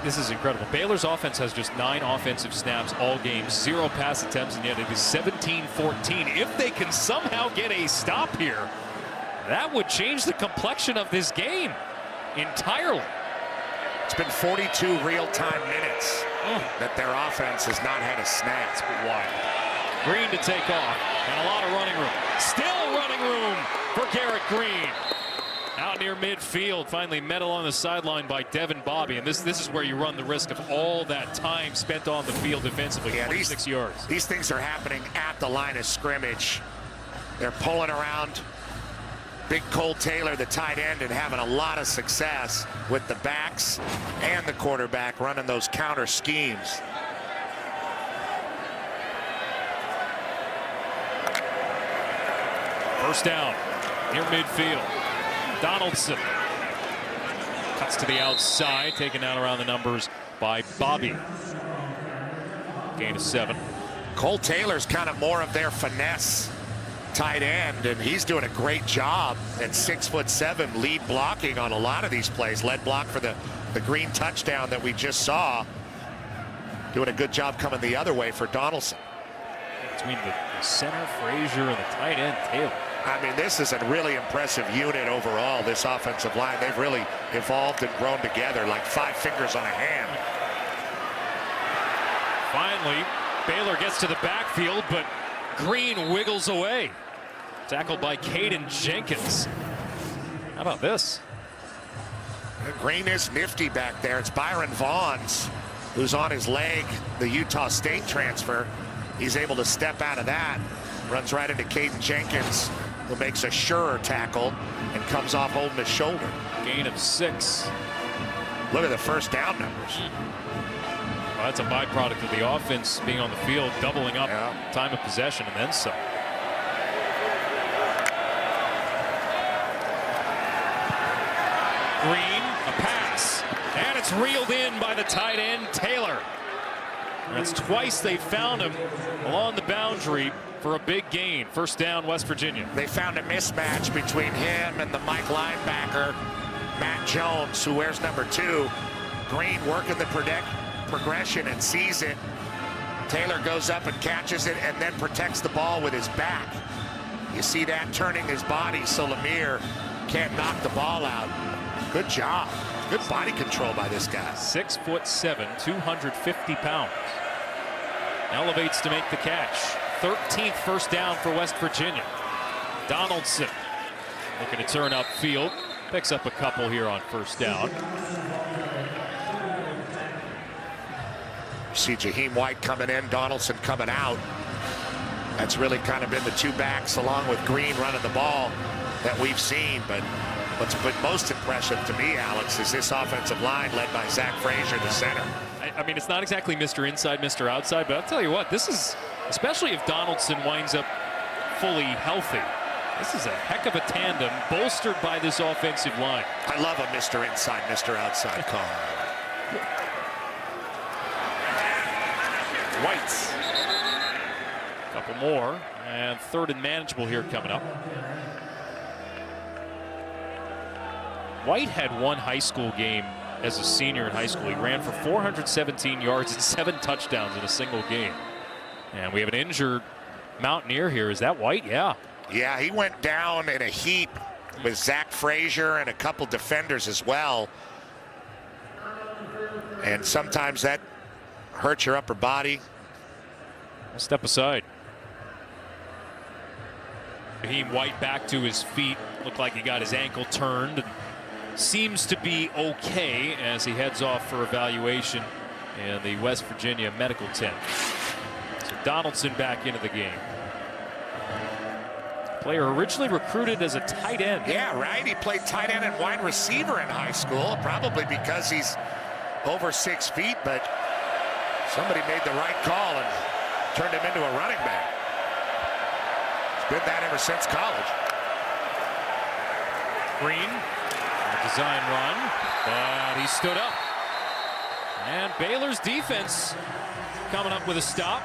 This is incredible. Baylor's offense has just 9 offensive snaps all games, 0 pass attempts, and yet it is 17-14. If they can somehow get a stop here, that would change the complexion of this game entirely. It's been 42 real-time minutes that their offense has not had a snap. It's wild. Green to take off, and a lot of running room. Still running room for Garrett Green. Out near midfield, finally met along the sideline by Devin Bobby, and this is where you run the risk of all that time spent on the field defensively. Yeah, 26 yards. These things are happening at the line of scrimmage. They're pulling around Big Cole Taylor, the tight end, and having a lot of success with the backs and the quarterback running those counter schemes. First down near midfield. Donaldson cuts to the outside, taken out around the numbers by Bobby. Gain of 7. Cole Taylor's kind of more of their finesse tight end, and he's doing a great job at 6'7", lead blocking on a lot of these plays. Led block for the Green touchdown that we just saw. Doing a good job coming the other way for Donaldson. Between the center, Frazier, and the tight end, Taylor. I mean, this is a really impressive unit overall, this offensive line. They've really evolved and grown together like 5 fingers on a hand. Finally, Baylor gets to the backfield, but Green wiggles away. Tackled by Caden Jenkins. How about this? Green is nifty back there. It's Byron Vaughns who's on his leg, the Utah State transfer. He's able to step out of that. Runs right into Caden Jenkins, who makes a surer tackle and comes off holding his shoulder. Gain of 6. Look at the first down numbers. Well, that's a byproduct of the offense being on the field, doubling up time of possession and then some. Green, a pass, and it's reeled in by the tight end, Taylor. That's twice they found him along the boundary for a big gain. First down, West Virginia. They found a mismatch between him and the Mike linebacker, Matt Jones, who wears number 2. Green working the progression and sees it. Taylor goes up and catches it and then protects the ball with his back. You see that turning his body so Lemire can't knock the ball out. Good job. Good body control by this guy. 6'7", 250 pounds. Elevates to make the catch. 13th first down for West Virginia. Donaldson looking to turn upfield. Picks up a couple here on first down. You see Jaheim White coming in, Donaldson coming out. That's really kind of been the 2 backs along with Green running the ball that we've seen. But what's been most impressive to me, Alex, is this offensive line led by Zach Frazier, the center. I mean, it's not exactly Mr. Inside, Mr. Outside, but I'll tell you what, this is, especially if Donaldson winds up fully healthy, this is a heck of a tandem bolstered by this offensive line. I love a Mr. Inside, Mr. Outside call. White's. Couple more, and 3rd and manageable here coming up. White had one high school game as a senior in high school. He ran for 417 yards and 7 touchdowns in a single game. And we have an injured Mountaineer here. Is that White? Yeah. Yeah, he went down in a heap with Zach Frazier and a couple defenders as well. And sometimes that hurts your upper body. Step aside. Jaheim White back to his feet. Looked like he got his ankle turned. And seems to be okay as he heads off for evaluation in the West Virginia medical tent. So Donaldson back into the game. Player originally recruited as a tight end. Yeah, right. He played tight end and wide receiver in high school, probably because he's over 6 feet, but somebody made the right call and turned him into a running back. He's been that ever since college. Green, a design run, but he stood up. And Baylor's defense coming up with a stop.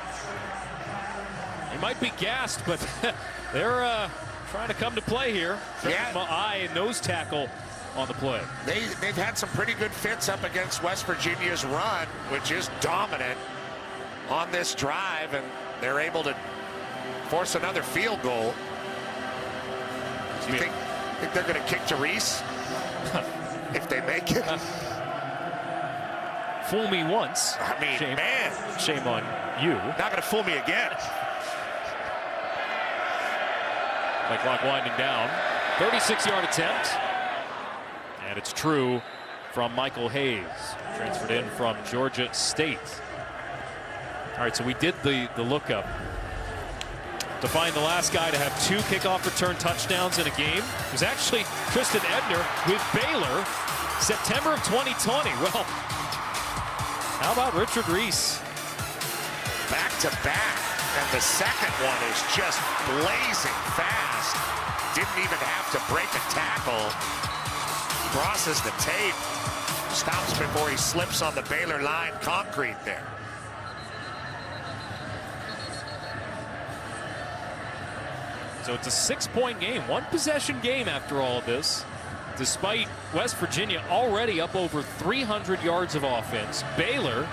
He might be gassed, but they're trying to come to play here. Yeah. Eye and nose tackle on the play. They've had some pretty good fits up against West Virginia's run, which is dominant on this drive, and they're able to force another field goal. Do you think they're going to kick to Reese if they make it? Fool me once. I mean, man. Shame on you. Not going to fool me again. Play clock winding down. 36-yard attempt. And it's true from Michael Hayes. Transferred in from Georgia State. All right, so we did the lookup to find the last guy to have 2 kickoff return touchdowns in a game. It was actually Tristan Ebner with Baylor, September of 2020. Well, how about Richard Reese? Back to back, and the second one is just blazing fast. Didn't even have to break a tackle. Crosses the tape, stops before he slips on the Baylor line concrete there. So it's a 6-point game, 1-possession game after all of this. Despite West Virginia already up over 300 yards of offense, Baylor,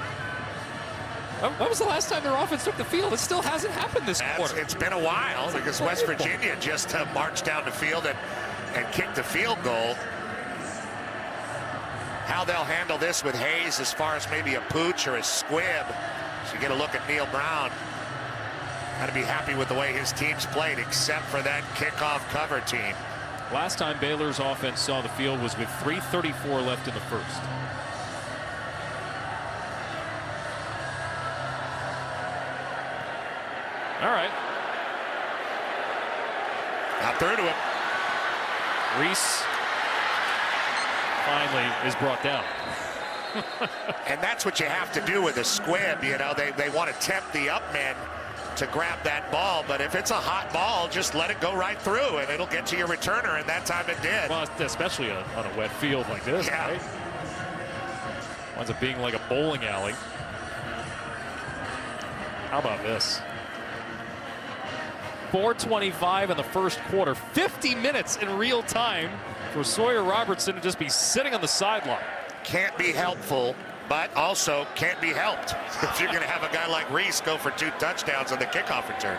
when was the last time their offense took the field? It still hasn't happened this quarter. It's been a while because West Virginia just marched down the field and kicked the field goal. How they'll handle this with Hayes as far as maybe a pooch or a squib. So you get a look at Neil Brown. Got to be happy with the way his team's played, except for that kickoff cover team. Last time Baylor's offense saw the field was with 3:34 left in the first. All right. Out through to him. Reese finally is brought down. And that's what you have to do with a squib. You know, they want to tempt the up men to grab that ball, but if it's a hot ball, just let it go right through and it'll get to your returner, and that time it did. Well, especially on a wet field like this, yeah. Right? Winds up being like a bowling alley. How about this? 4:25 in the first quarter. 50 minutes in real time for Sawyer Robertson to just be sitting on the sideline. Can't be helpful, but also can't be helped if you're going to have a guy like Reese go for 2 touchdowns on the kickoff return.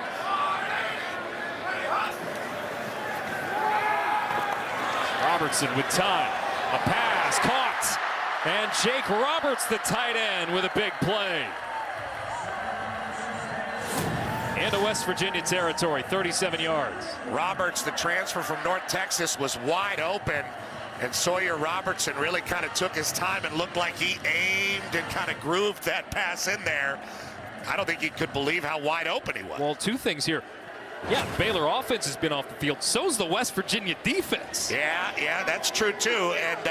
Robertson with time. A pass caught. And Jake Roberts, the tight end, with a big play. Into West Virginia territory, 37 yards. Roberts, the transfer from North Texas, was wide open. And Sawyer Robertson really kind of took his time and looked like he aimed and kind of grooved that pass in there. I don't think he could believe how wide open he was. Well, 2 things here. Yeah, Baylor offense has been off the field. So's the West Virginia defense. Yeah, that's true too. And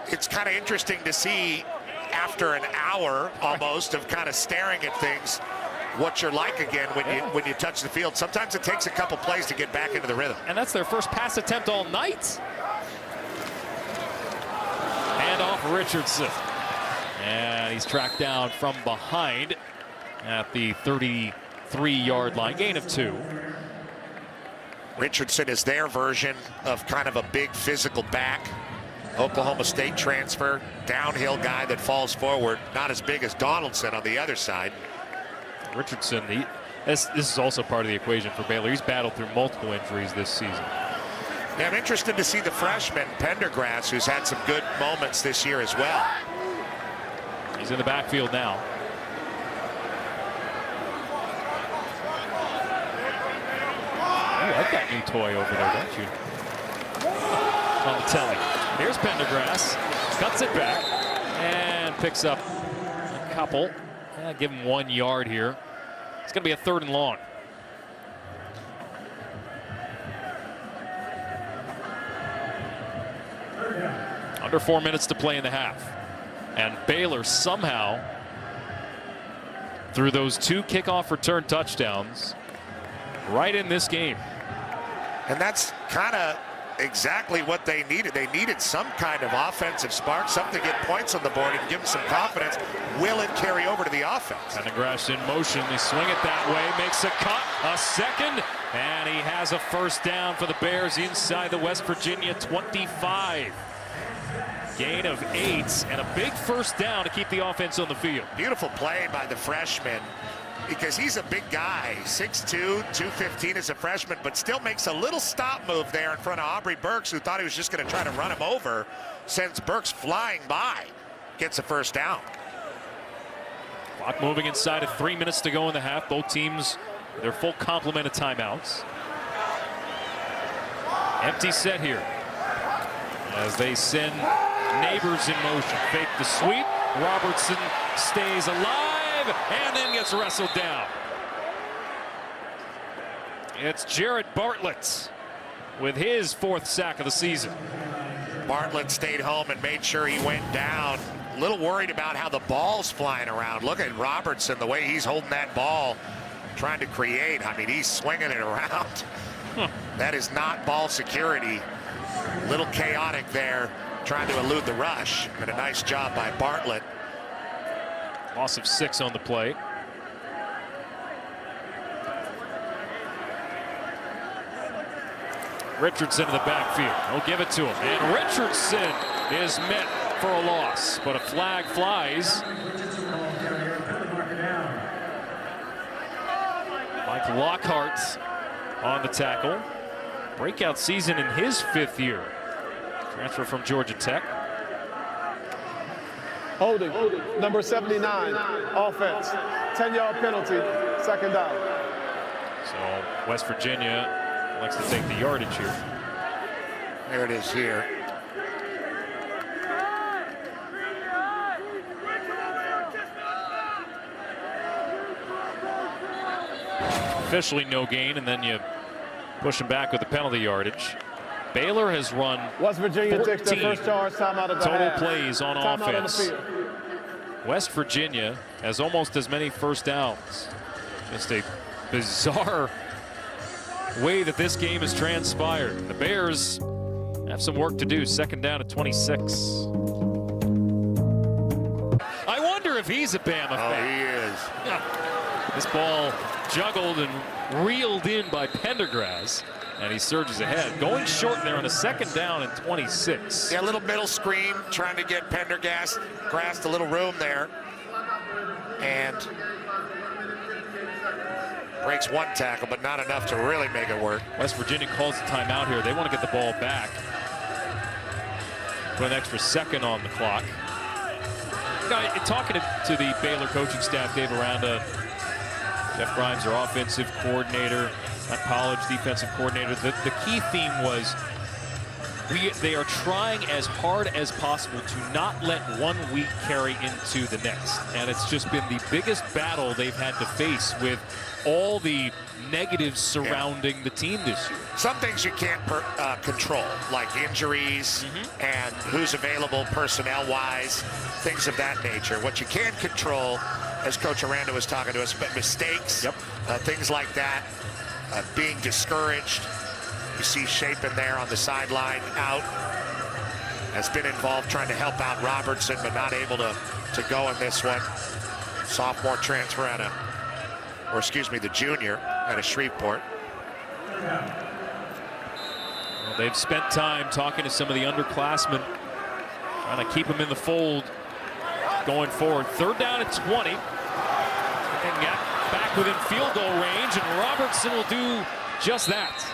it's kind of interesting to see after an hour almost of kind of staring at things what you're like again when you touch the field. Sometimes it takes a couple plays to get back into the rhythm. And that's their first pass attempt all night. Hand off Richardson. And he's tracked down from behind at the 33-yard line, gain of 2. Richardson is their version of kind of a big physical back. Oklahoma State transfer, downhill guy that falls forward. Not as big as Donaldson on the other side. Richardson, this is also part of the equation for Baylor. He's battled through multiple injuries this season. Yeah, I'm interested to see the freshman, Pendergrass, who's had some good moments this year as well. He's in the backfield now. You like that new toy over there, don't you? On the telly. Here's Pendergrass. Cuts it back and picks up a couple. Give him 1 yard here. It's going to be a 3rd and long. Under 4 minutes to play in the half. And Baylor somehow, through those 2 kickoff return touchdowns, right in this game. And that's kind of exactly what they needed. They needed some kind of offensive spark, something to get points on the board and give them some confidence. Will it carry over to the offense? Pendergrass in motion. They swing it that way. Makes a cut. A second. And he has a first down for the Bears inside the West Virginia 25. Gain of 8 and a big first down to keep the offense on the field. Beautiful play by the freshman, because he's a big guy, 6'2", 215 as a freshman, but still makes a little stop move there in front of Aubrey Burks, who thought he was just going to try to run him over. Sends Burks flying by, gets a first down. Clock moving inside of 3 minutes to go in the half. Both teams, their full complement of timeouts. Empty set here as they send Neighbors in motion. Fake the sweep. Robertson stays alive and then gets wrestled down. It's Jared Bartlett with his 4th sack of the season. Bartlett stayed home and made sure he went down. A little worried about how the ball's flying around. Look at Robertson, the way he's holding that ball, trying to create. I mean, he's swinging it around. That is not ball security. A little chaotic there, trying to elude the rush, but a nice job by Bartlett. Loss of 6 on the play. Richardson in the backfield. They'll give it to him. And Richardson is met for a loss, but a flag flies. Mike Lockhart on the tackle. Breakout season in his 5th year. Transfer from Georgia Tech. Holding, number 79, offense, 10-yard penalty, 2nd down. So West Virginia likes to take the yardage here. There it is here. Officially no gain, and then you push him back with the penalty yardage. Baylor has run West Virginia takes their first charge, timeout at the total half. plays on offense. West Virginia has almost as many first downs. Just a bizarre way that this game has transpired. The Bears have some work to do. 2nd down at 26. I wonder if he's a Bama fan. He is. This ball juggled and reeled in by Pendergrass, and he surges ahead. Going short there on a 2nd down and 26. Yeah, a little middle screen, trying to get Pendergrass a little room there. And breaks one tackle, but not enough to really make it work. West Virginia calls the timeout here. They want to get the ball back. Put an extra 2nd on the clock. Talking to the Baylor coaching staff, Dave Aranda, Jeff Grimes, their offensive coordinator, at college defensive coordinator, the key theme was they are trying as hard as possible to not let 1 week carry into the next. And it's just been the biggest battle they've had to face with all the negatives surrounding the team this year. Some things you can't control, like injuries and who's available personnel-wise, things of that nature. What you can control, as Coach Aranda was talking to us, but mistakes, things like that, being discouraged. You see Shapen there on the sideline out. Has been involved trying to help out Robertson, but not able to go in this one. Sophomore transfer out of, or excuse me, the junior out of Shreveport. Well, they've spent time talking to some of the underclassmen, trying to keep them in the fold going forward. 3rd down and 20. And got back within field goal range, and Robertson will do just that.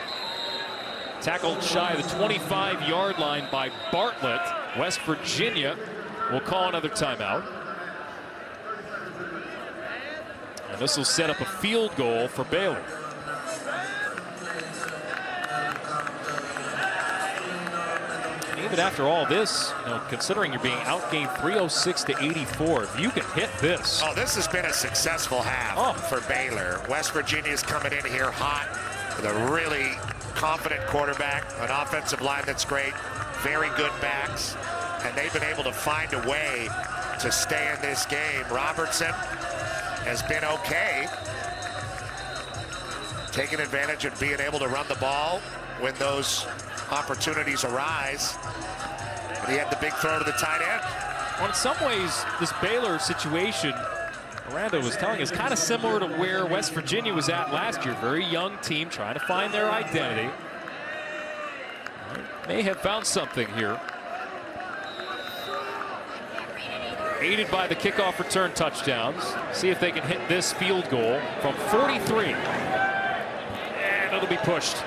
Tackled shy of the 25-yard line by Bartlett. West Virginia will call another timeout. And this will set up a field goal for Baylor. And even after all this, considering you're being outgained 306 to 84, if you can hit this. Oh, this has been a successful half for Baylor. West Virginia's coming in here hot with a really confident quarterback, an offensive line that's great, very good backs, and they've been able to find a way to stay in this game. Robertson has been okay, taking advantage of being able to run the ball when those opportunities arise. And he had the big throw to the tight end. Well, in some ways, this Baylor situation, Aranda was telling us, kind of similar to where West Virginia was at last year. Very young team trying to find their identity. May have found something here. Aided by the kickoff return touchdowns. See if they can hit this field goal from 43. And it'll be pushed.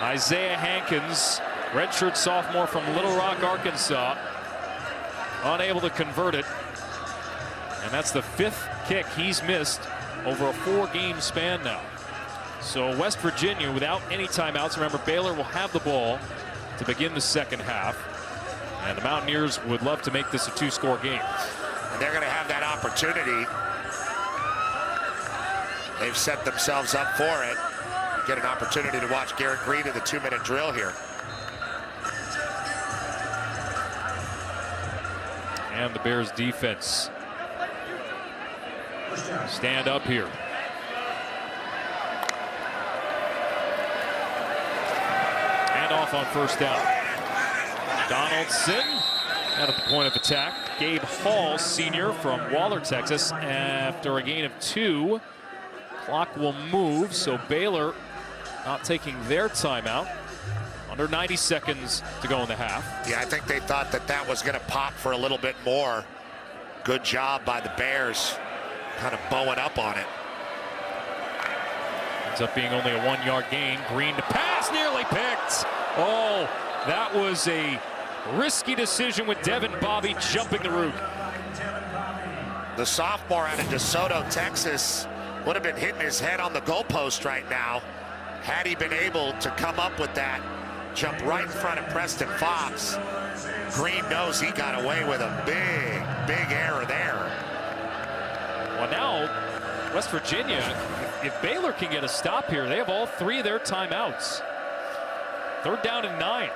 Isaiah Hankins, redshirt sophomore from Little Rock, Arkansas, unable to convert it. And that's the 5th kick he's missed over a 4-game span now. So West Virginia without any timeouts. Remember, Baylor will have the ball to begin the 2nd half. And the Mountaineers would love to make this a 2-score game. And they're going to have that opportunity. They've set themselves up for it. Get an opportunity to watch Garrett Green in the 2-minute drill here. And the Bears defense stand up here. And off on 1st down. Donaldson out at the point of attack. Gabe Hall, senior from Waller, Texas, after a gain of 2. Clock will move, so Baylor not taking their timeout. Under 90 seconds to go in the half. Yeah, I think they thought that was going to pop for a little bit more. Good job by the Bears, kind of bowing up on it. Ends up being only a 1-yard gain. Green to pass, nearly picked. Oh, that was a risky decision with Devin Bobby jumping the route. The sophomore out of DeSoto, Texas, would have been hitting his head on the goalpost right now had he been able to come up with that jump right in front of Preston Fox. Green knows he got away with a big error there. Well, now West Virginia, if Baylor can get a stop here, they have all 3 of their timeouts. 3rd down and 9.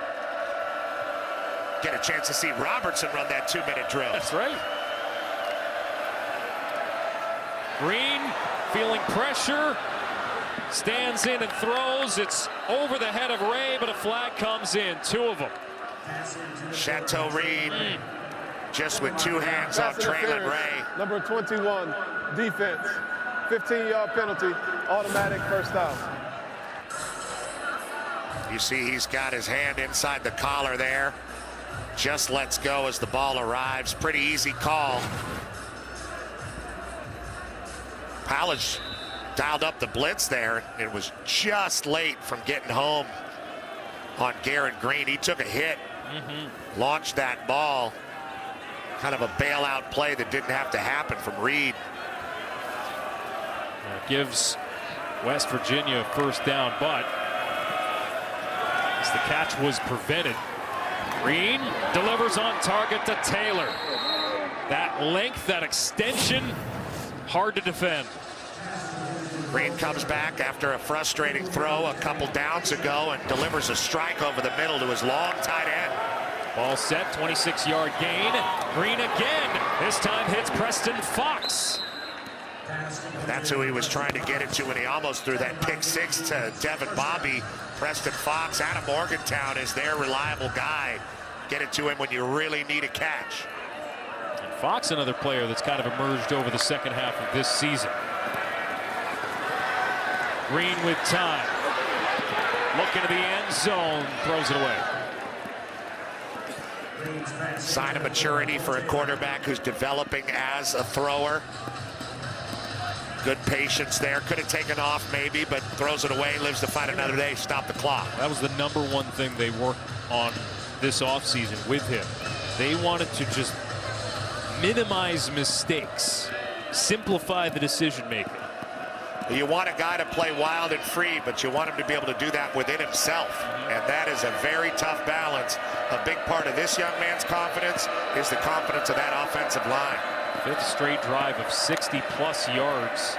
Get a chance to see Robertson run that 2-minute drill. That's right. Green feeling pressure, stands in and throws. It's over the head of Ray, but a flag comes in. 2 of them. Chateau Reed just with 2 hands on Traylon Ray. Number 21, defense. 15-yard penalty, automatic first down. You see he's got his hand inside the collar there. Just lets go as the ball arrives. Pretty easy call. Powledge dialed up the blitz there. It was just late from getting home on Garrett Green. He took a hit, launched that ball. Kind of a bailout play that didn't have to happen from Reed. Gives West Virginia a first down, but as the catch was prevented, Green delivers on target to Taylor. That length, that extension, hard to defend. Green comes back after a frustrating throw a couple downs ago and delivers a strike over the middle to his long tight end. Ball set, 26-yard gain. Green again. This time hits Preston Fox. That's who he was trying to get it to when he almost threw that pick 6 to Devin Bobby. Preston Fox out of Morgantown is their reliable guy. Get it to him when you really need a catch. And Fox, another player that's kind of emerged over the second half of this season. Green with time. Looking to the end zone, throws it away. Sign of maturity for a quarterback who's developing as a thrower. Good patience there. Could have taken off maybe, but throws it away, lives to fight another day, stop the clock. That was the #1 thing they worked on this offseason with him. They wanted to just minimize mistakes, simplify the decision making. You want a guy to play wild and free, but you want him to be able to do that within himself. And that is a very tough balance. A big part of this young man's confidence is the confidence of that offensive line. 5th straight drive of 60-plus yards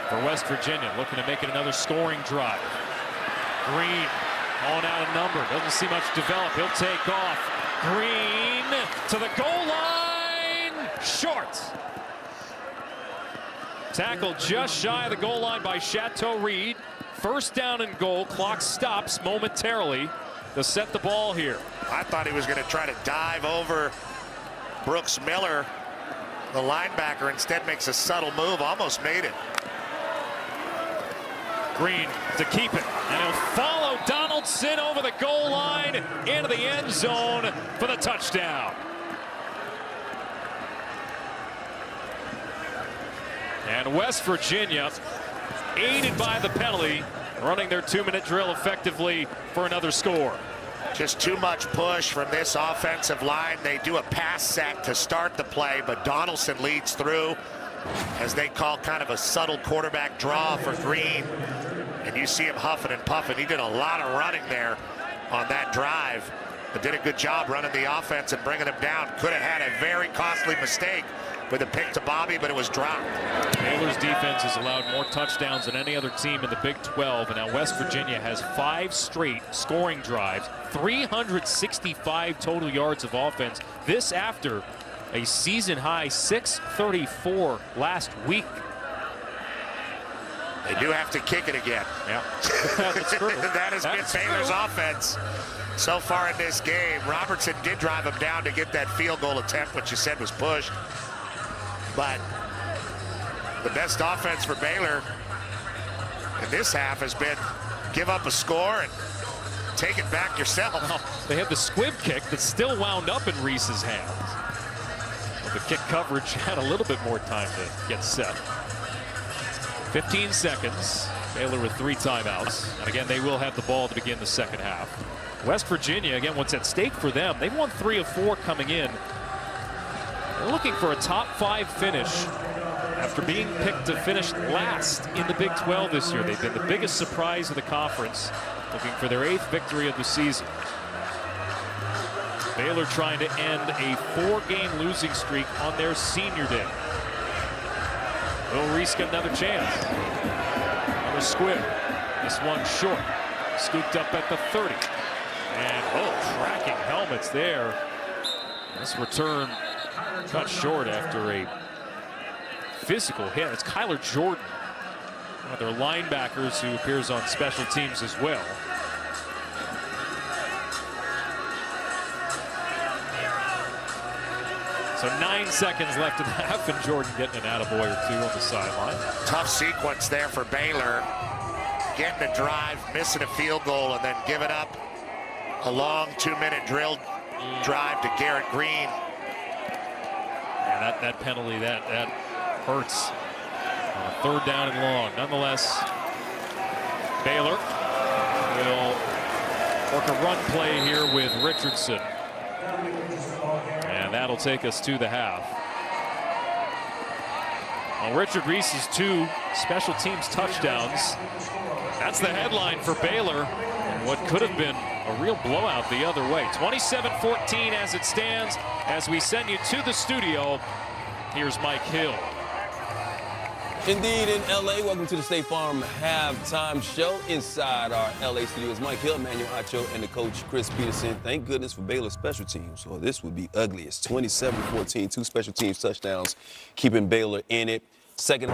for West Virginia, looking to make it another scoring drive. Green on out of number, doesn't see much develop. He'll take off. Green to the goal line, short. Tackled just shy of the goal line by Chateau Reed. First down and goal. Clock stops momentarily to set the ball here. I thought he was going to try to dive over Brooks Miller, the linebacker. Instead makes a subtle move, almost made it. Green to keep it, and he'll follow Donaldson over the goal line into the end zone for the touchdown. And West Virginia, aided by the penalty, running their 2-minute drill effectively for another score. Just too much push from this offensive line. They do a pass set to start the play, but Donaldson leads through as they call kind of a subtle quarterback draw for Green. And you see him huffing and puffing. He did a lot of running there on that drive, but did a good job running the offense and bringing him down. Could have had a very costly mistake with a pick to Bobby, but it was dropped. Baylor's defense has allowed more touchdowns than any other team in the Big 12, and now West Virginia has 5 straight scoring drives, 365 total yards of offense. This after a season-high 634 last week. They do have to kick it again. Yeah, that's true. That has been Baylor's offense so far in this game. Robertson did drive him down to get that field goal attempt, which you said was pushed. But the best offense for Baylor in this half has been give up a score and take it back yourself. Well, they had the squib kick that still wound up in Reese's hands. But the kick coverage had a little bit more time to get set. 15 seconds. Baylor with 3 timeouts. And again, they will have the ball to begin the second half. West Virginia, again, what's at stake for them, they've won 3 of 4 coming in. They're looking for a top 5 finish after being picked to finish last in the Big 12 this year. They've been the biggest surprise of the conference, looking for their 8th victory of the season. Baylor trying to end a 4-game losing streak on their senior day. Will Reese get another chance? Another squib. This one short. Scooped up at the 30. And, tracking helmets there. This return cut short after a physical hit. It's Kyler Jordan, one of their linebackers who appears on special teams as well. So 9 seconds left in the half, and Jordan getting an attaboy or two on the sideline. Tough sequence there for Baylor. Getting a drive, missing a field goal, and then giving up a long 2-minute drill drive to Garrett Green. Yeah, that penalty, that hurts. 3rd down and long. Nonetheless, Baylor will work a run play here with Richardson. And that'll take us to the half. Well, Richard Reese's 2 special teams touchdowns. That's the headline for Baylor. And what could have been a real blowout the other way. 27-14 as it stands. As we send you to the studio, here's Mike Hill. Indeed, in L.A., welcome to the State Farm Halftime Show. Inside our L.A. studios, Mike Hill, Emmanuel Acho, and the coach, Chris Peterson. Thank goodness for Baylor special teams, or this would be ugly. It's 27-14, 2 special teams touchdowns, keeping Baylor in it. Second.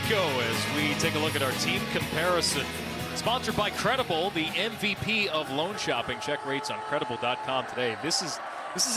As we take a look at our team comparison. Sponsored by Credible, the MVP of loan shopping. Check rates on credible.com today. This is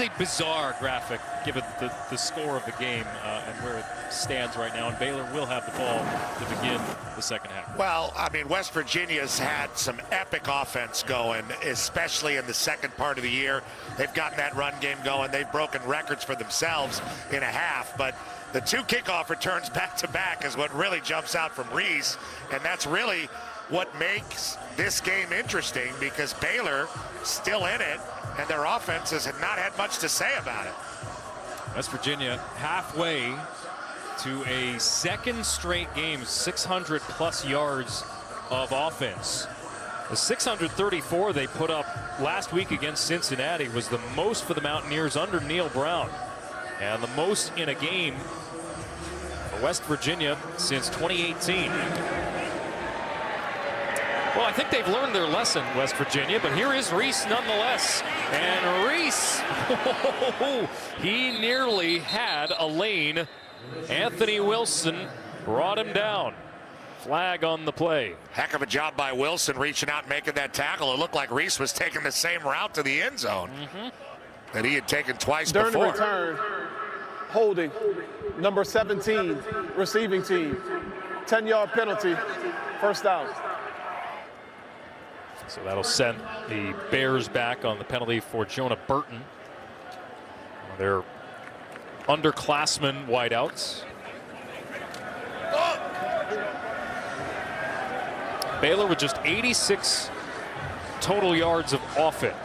a bizarre graphic given the score of the game and where it stands right now. And Baylor will have the ball to begin the second half. Well, I mean, West Virginia's had some epic offense going, especially in the second part of the year. They've gotten that run game going. They've broken records for themselves in a half, but the 2 kickoff returns back-to-back is what really jumps out from Reese, and that's really what makes this game interesting, because Baylor still in it, and their offense has not had much to say about it. West Virginia halfway to a 2nd straight game, 600+ yards of offense. The 634 they put up last week against Cincinnati was the most for the Mountaineers under Neil Brown, and the most in a game for West Virginia since 2018. Well, I think they've learned their lesson, West Virginia, but here is Reese nonetheless. And Reese, he nearly had a lane. Anthony Wilson brought him down. Flag on the play. Heck of a job by Wilson reaching out and making that tackle. It looked like Reese was taking the same route to the end zone that he had taken twice During before. the return, holding, number 17, receiving team. 10-yard penalty, 1st down. So that'll send the Bears back on the penalty for Jonah Burton. Their underclassmen wideouts. Baylor with just 86 total yards of offense.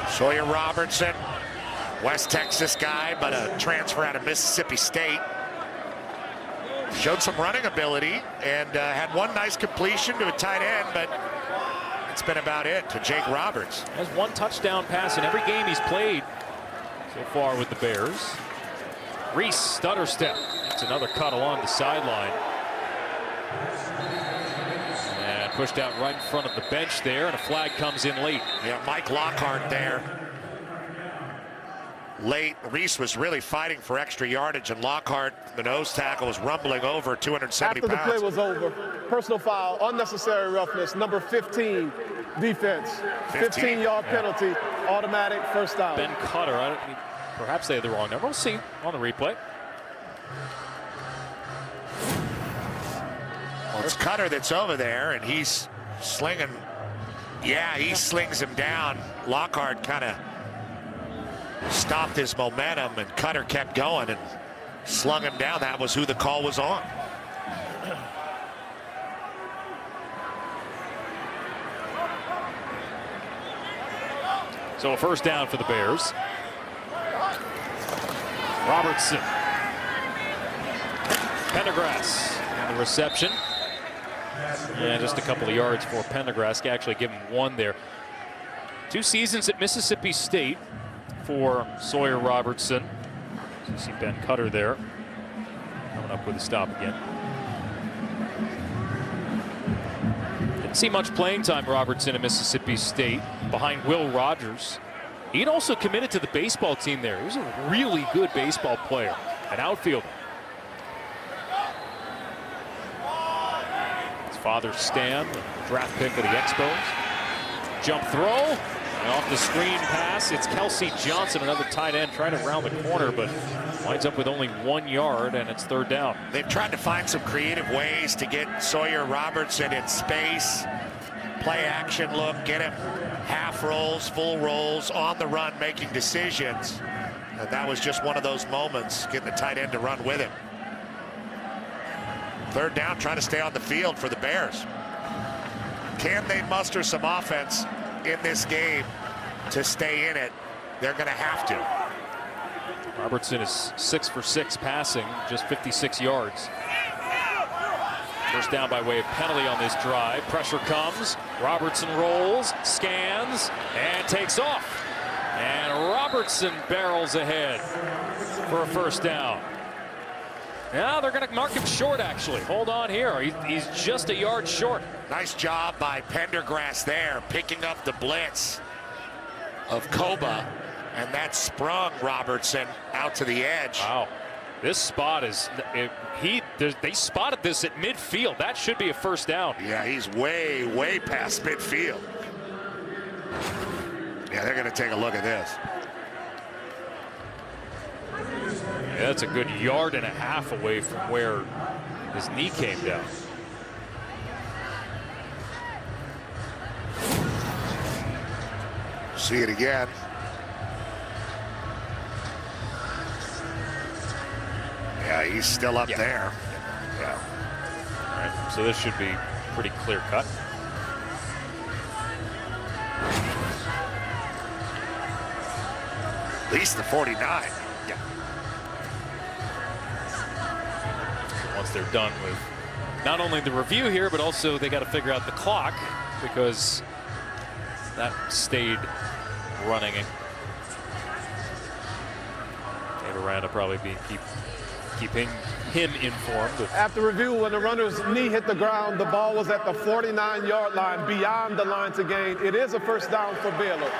Sawyer Robertson, West Texas guy, but a transfer out of Mississippi State. Showed some running ability and had one nice completion to a tight end, but it's been about it to Jake Roberts. Has 1 touchdown pass in every game he's played so far with the Bears. Reese, stutter step. It's another cut along the sideline. And pushed out right in front of the bench there, and a flag comes in late. Yeah, Mike Lockhart there. Late, Reese was really fighting for extra yardage, and Lockhart, the nose tackle, was rumbling over 270 After pounds. the play was over, personal foul, unnecessary roughness, number 15, defense. 15-yard penalty, automatic 1st down. Ben Cutter, perhaps they had the wrong number. We'll see on the replay. Well, it's Cutter that's over there, and he's slinging. Yeah, he slings him down. Lockhart kind of stopped his momentum, and Cutter kept going and slung him down. That was who the call was on. So a 1st down for the Bears. Robertson. Pendergrass on the reception. And just a couple of yards for Pendergrass. Actually give him 1 there. 2 seasons at Mississippi State for Sawyer Robertson. You see Ben Cutter there coming up with a stop again. Didn't see much playing time, Robertson, at Mississippi State behind Will Rogers. He'd also committed to the baseball team there. He was a really good baseball player, an outfielder. His father, Stan, the draft pick of the Expos. Jump throw, and off the screen pass. It's Kelsey Johnson, another tight end, trying to round the corner, but winds up with only 1 yard, and it's 3rd down. They've tried to find some creative ways to get Sawyer Robertson in space. Play action look, get him half rolls, full rolls, on the run, making decisions. And that was just one of those moments, getting the tight end to run with him. 3rd down, trying to stay on the field for the Bears. Can they muster some offense in this game to stay in it? They're going to have to. Robertson is 6 for 6 passing, just 56 yards. First down by way of penalty on this drive. Pressure comes. Robertson rolls, scans, and takes off. And Robertson barrels ahead for a 1st down. Now they're going to mark him short, actually. Hold on here. He's just a yard short. Nice job by Pendergrass there, picking up the blitz of Koba, and that sprung Robertson out to the edge. Wow. This spot is, they spotted this at midfield. That should be a 1st down. Yeah, he's way, way past midfield. Yeah, they're going to take a look at this. Yeah, that's a good 1.5 yards away from where his knee came down. See it again. Yeah, he's still up there. Yeah. All right, so this should be pretty clear cut. At least the 49. Yeah. Once they're done with not only the review here, but also they got to figure out the clock, because that stayed running. Dave Aranda probably keeping him informed. After review, when the runner's knee hit the ground, the ball was at the 49-yard line, beyond the line to gain. It is a 1st down for Baylor.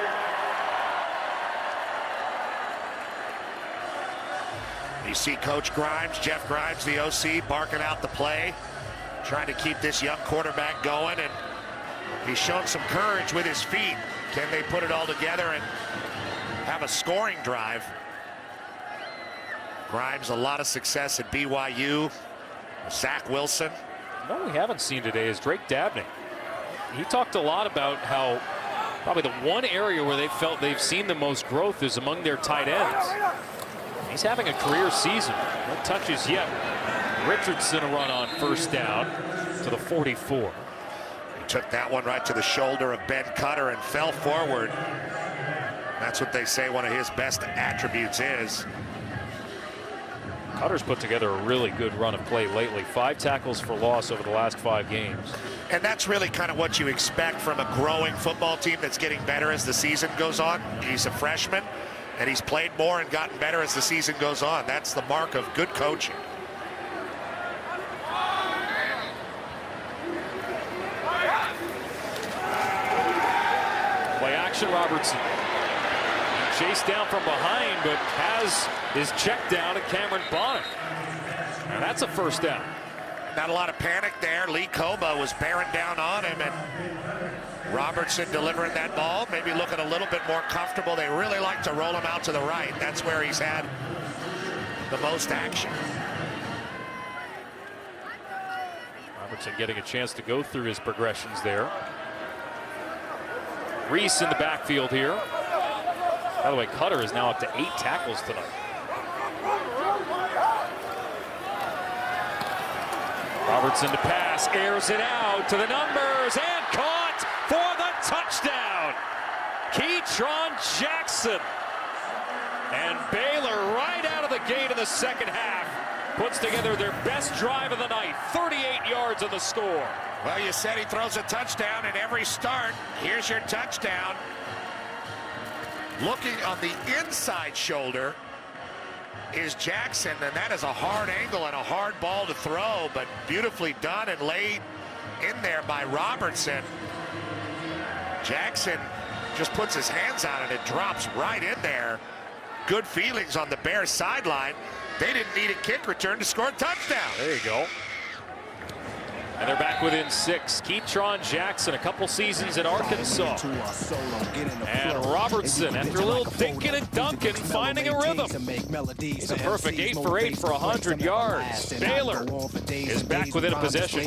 You see Coach Grimes, Jeff Grimes, the OC, barking out the play, trying to keep this young quarterback going, and he's shown some courage with his feet. Can they put it all together and have a scoring drive? Grimes, a lot of success at BYU. Zach Wilson. No, we haven't seen today is Drake Dabney. He talked a lot about how probably the one area where they felt they've seen the most growth is among their tight ends. He's having a career season. No touches yet. Richardson a run on 1st down to the 44. He took that one right to the shoulder of Ben Cutter and fell forward. That's what they say one of his best attributes is. Cutter's put together a really good run of play lately. 5 tackles for loss over the last 5 games. And that's really kind of what you expect from a growing football team that's getting better as the season goes on. He's a freshman, and he's played more and gotten better as the season goes on. That's the mark of good coaching. Play action, Robertson. Chased down from behind, but has his check down at Cameron Bonner. And that's a 1st down. Not a lot of panic there. Lee Koba was bearing down on him, and Robertson delivering that ball, maybe looking a little bit more comfortable. They really like to roll him out to the right. That's where he's had the most action. Robertson getting a chance to go through his progressions there. Reese in the backfield here. By the way, Cutter is now up to 8 tackles tonight. Robertson to pass, airs it out to the numbers, and caught for the touchdown. Keytron Jackson. And Baylor right out of the gate in the 2nd half puts together their best drive of the night. 38 yards on the score. Well, you said he throws a touchdown in every start. Here's your touchdown. Looking on the inside shoulder is Jackson, and that is a hard angle and a hard ball to throw, but beautifully done and laid in there by Robertson. Jackson just puts his hands on it. It drops right in there. Good feelings on the Bears sideline. They didn't need a kick return to score a touchdown. There you go. And they're back within 6. Keetron Jackson, a couple seasons in Arkansas. And Robertson, after a little dinking and dunking, finding a rhythm. He's a perfect 8 for 8 for 100 yards. Baylor is back within a possession.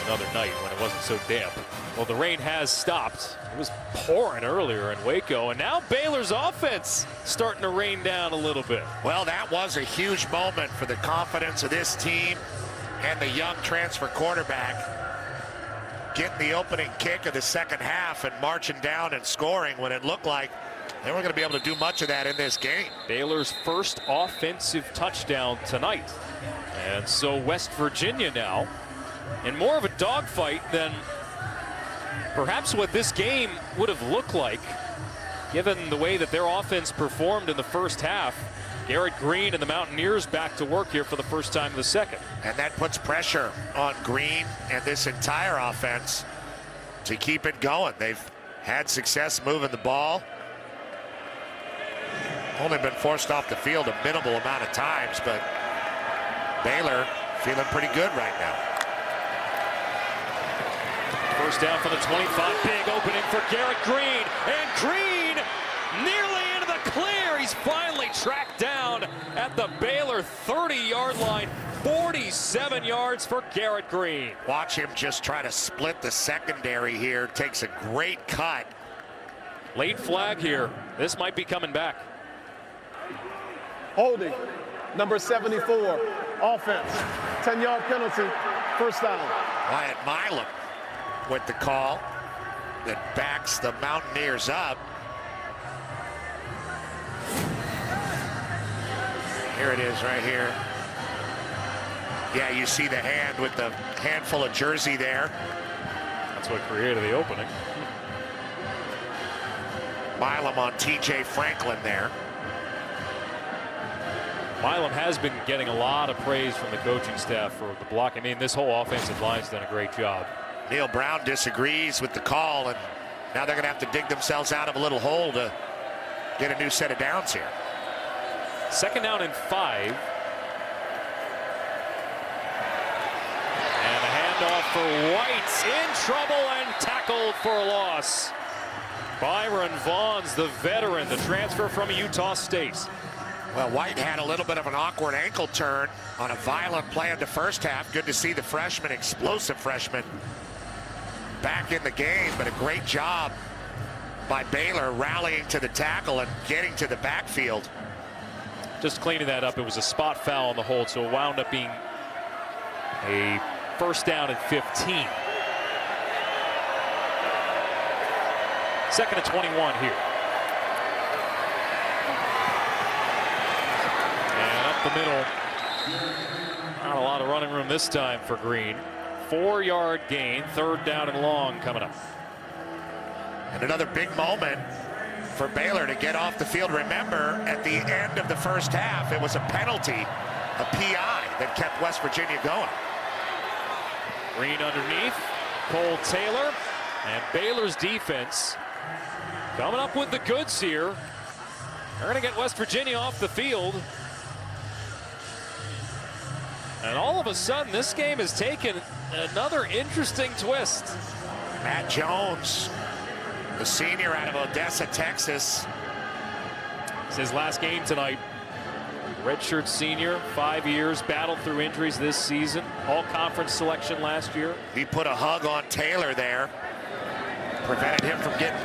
Another night when it wasn't so damp. Well, the rain has stopped. It was pouring earlier in Waco, and now Baylor's offense starting to rain down a little bit. Well, that was a huge moment for the confidence of this team and the young transfer quarterback. Getting the opening kick of the second half and marching down and scoring when it looked like they weren't going to be able to do much of that in this game. Baylor's first offensive touchdown tonight. And so West Virginia now in more of a dogfight than perhaps what this game would have looked like, given the way that their offense performed in the first half. Garrett Green and the Mountaineers back to work here for the first time in the second. And that puts pressure on Green and this entire offense to keep it going. They've had success moving the ball. Only been forced off the field a minimal amount of times, but Baylor feeling pretty good right now. First down for the 25, big opening for Garrett Green, and Green nearly into the clear. He's finally tracked down at the Baylor 30-yard line. 47 yards for Garrett Green. Watch him just try to split the secondary here. Takes a great cut. Late flag here. This might be coming back. Holding, number 74, offense, 10-yard penalty, first down. Wyatt Milam with the call that backs the Mountaineers up. Here it is right here. Yeah, you see the hand with the handful of jersey there. That's what created the opening. Milam on TJ Franklin there. Milam has been getting a lot of praise from the coaching staff for the block. I mean, this whole offensive line's done a great job. Neil Brown disagrees with the call, and now they're going to have to dig themselves out of a little hole to get a new set of downs here. Second down and 5. And a handoff for White, in trouble and tackled for a loss. Byron Vaughn's the veteran, the transfer from Utah State. Well, White had a little bit of an awkward ankle turn on a violent play in the first half. Good to see the freshman, explosive freshman, back in the game, but a great job by Baylor rallying to the tackle and getting to the backfield. Just cleaning that up, it was a spot foul on the hold, so it wound up being a first down and 15. Second and 21 here. And up the middle. Not a lot of running room this time for Green. 4-yard gain, third down and long coming up. And another big moment for Baylor to get off the field. Remember, at the end of the first half, it was a penalty, a PI, that kept West Virginia going. Green underneath, Cole Taylor, and Baylor's defense coming up with the goods here. They're going to get West Virginia off the field. And all of a sudden, this game has taken another interesting twist. Matt Jones, the senior out of Odessa, Texas. It's his last game tonight. Redshirt senior, 5 years, battled through injuries this season. All-conference selection last year. He put a hug on Taylor there. Prevented him from getting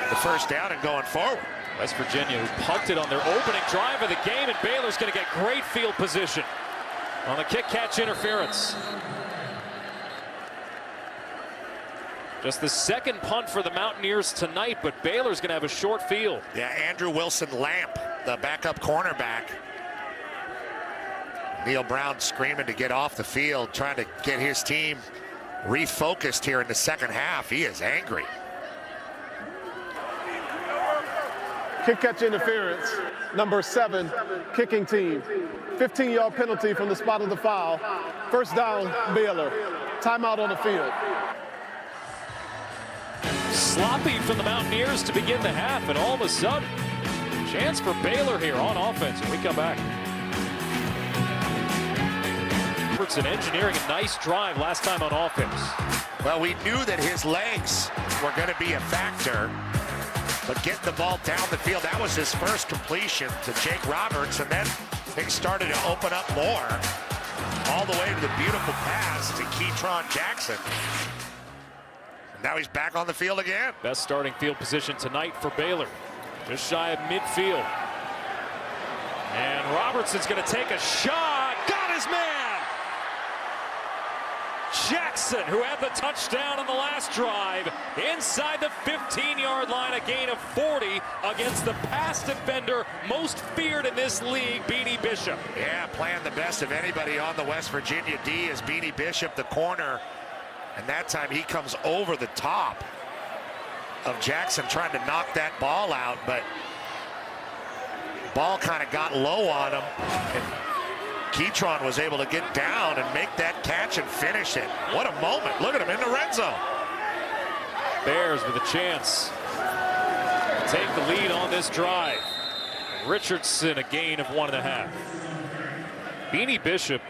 the first down and going forward. West Virginia, who punted on their opening drive of the game, and Baylor's going to get great field position on the kick-catch interference. Just the second punt for the Mountaineers tonight, but Baylor's going to have a short field. Yeah, Andrew Wilson-Lamp, the backup cornerback. Neil Brown screaming to get off the field, trying to get his team refocused here in the second half. He is angry. Kick catch interference, number 7, kicking team. 15-yard penalty from the spot of the foul. First down, Baylor. Timeout on the field. Sloppy from the Mountaineers to begin the half, and all of a sudden, chance for Baylor here on offense when we come back. Robertson engineering a nice drive last time on offense. Well, we knew that his legs were going to be a factor, but getting the ball down the field, that was his first completion to Jake Roberts, and then things started to open up more, all the way to the beautiful pass to Keytron Jackson. And now he's back on the field again. Best starting field position tonight for Baylor. Just shy of midfield. And Robertson's going to take a shot. Got his man! Jackson, who had the touchdown on the last drive, inside the 15-yard line, a gain of 40 against the pass defender most feared in this league, Beanie Bishop. Yeah, playing the best of anybody on the West Virginia D is Beanie Bishop, the corner. And that time he comes over the top of Jackson trying to knock that ball out, but ball kind of got low on him. And Keytron was able to get down and make that catch and finish it. What a moment. Look at him in the red zone. Bears with a chance to take the lead on this drive. Richardson, a gain of 1.5. Beanie Bishop,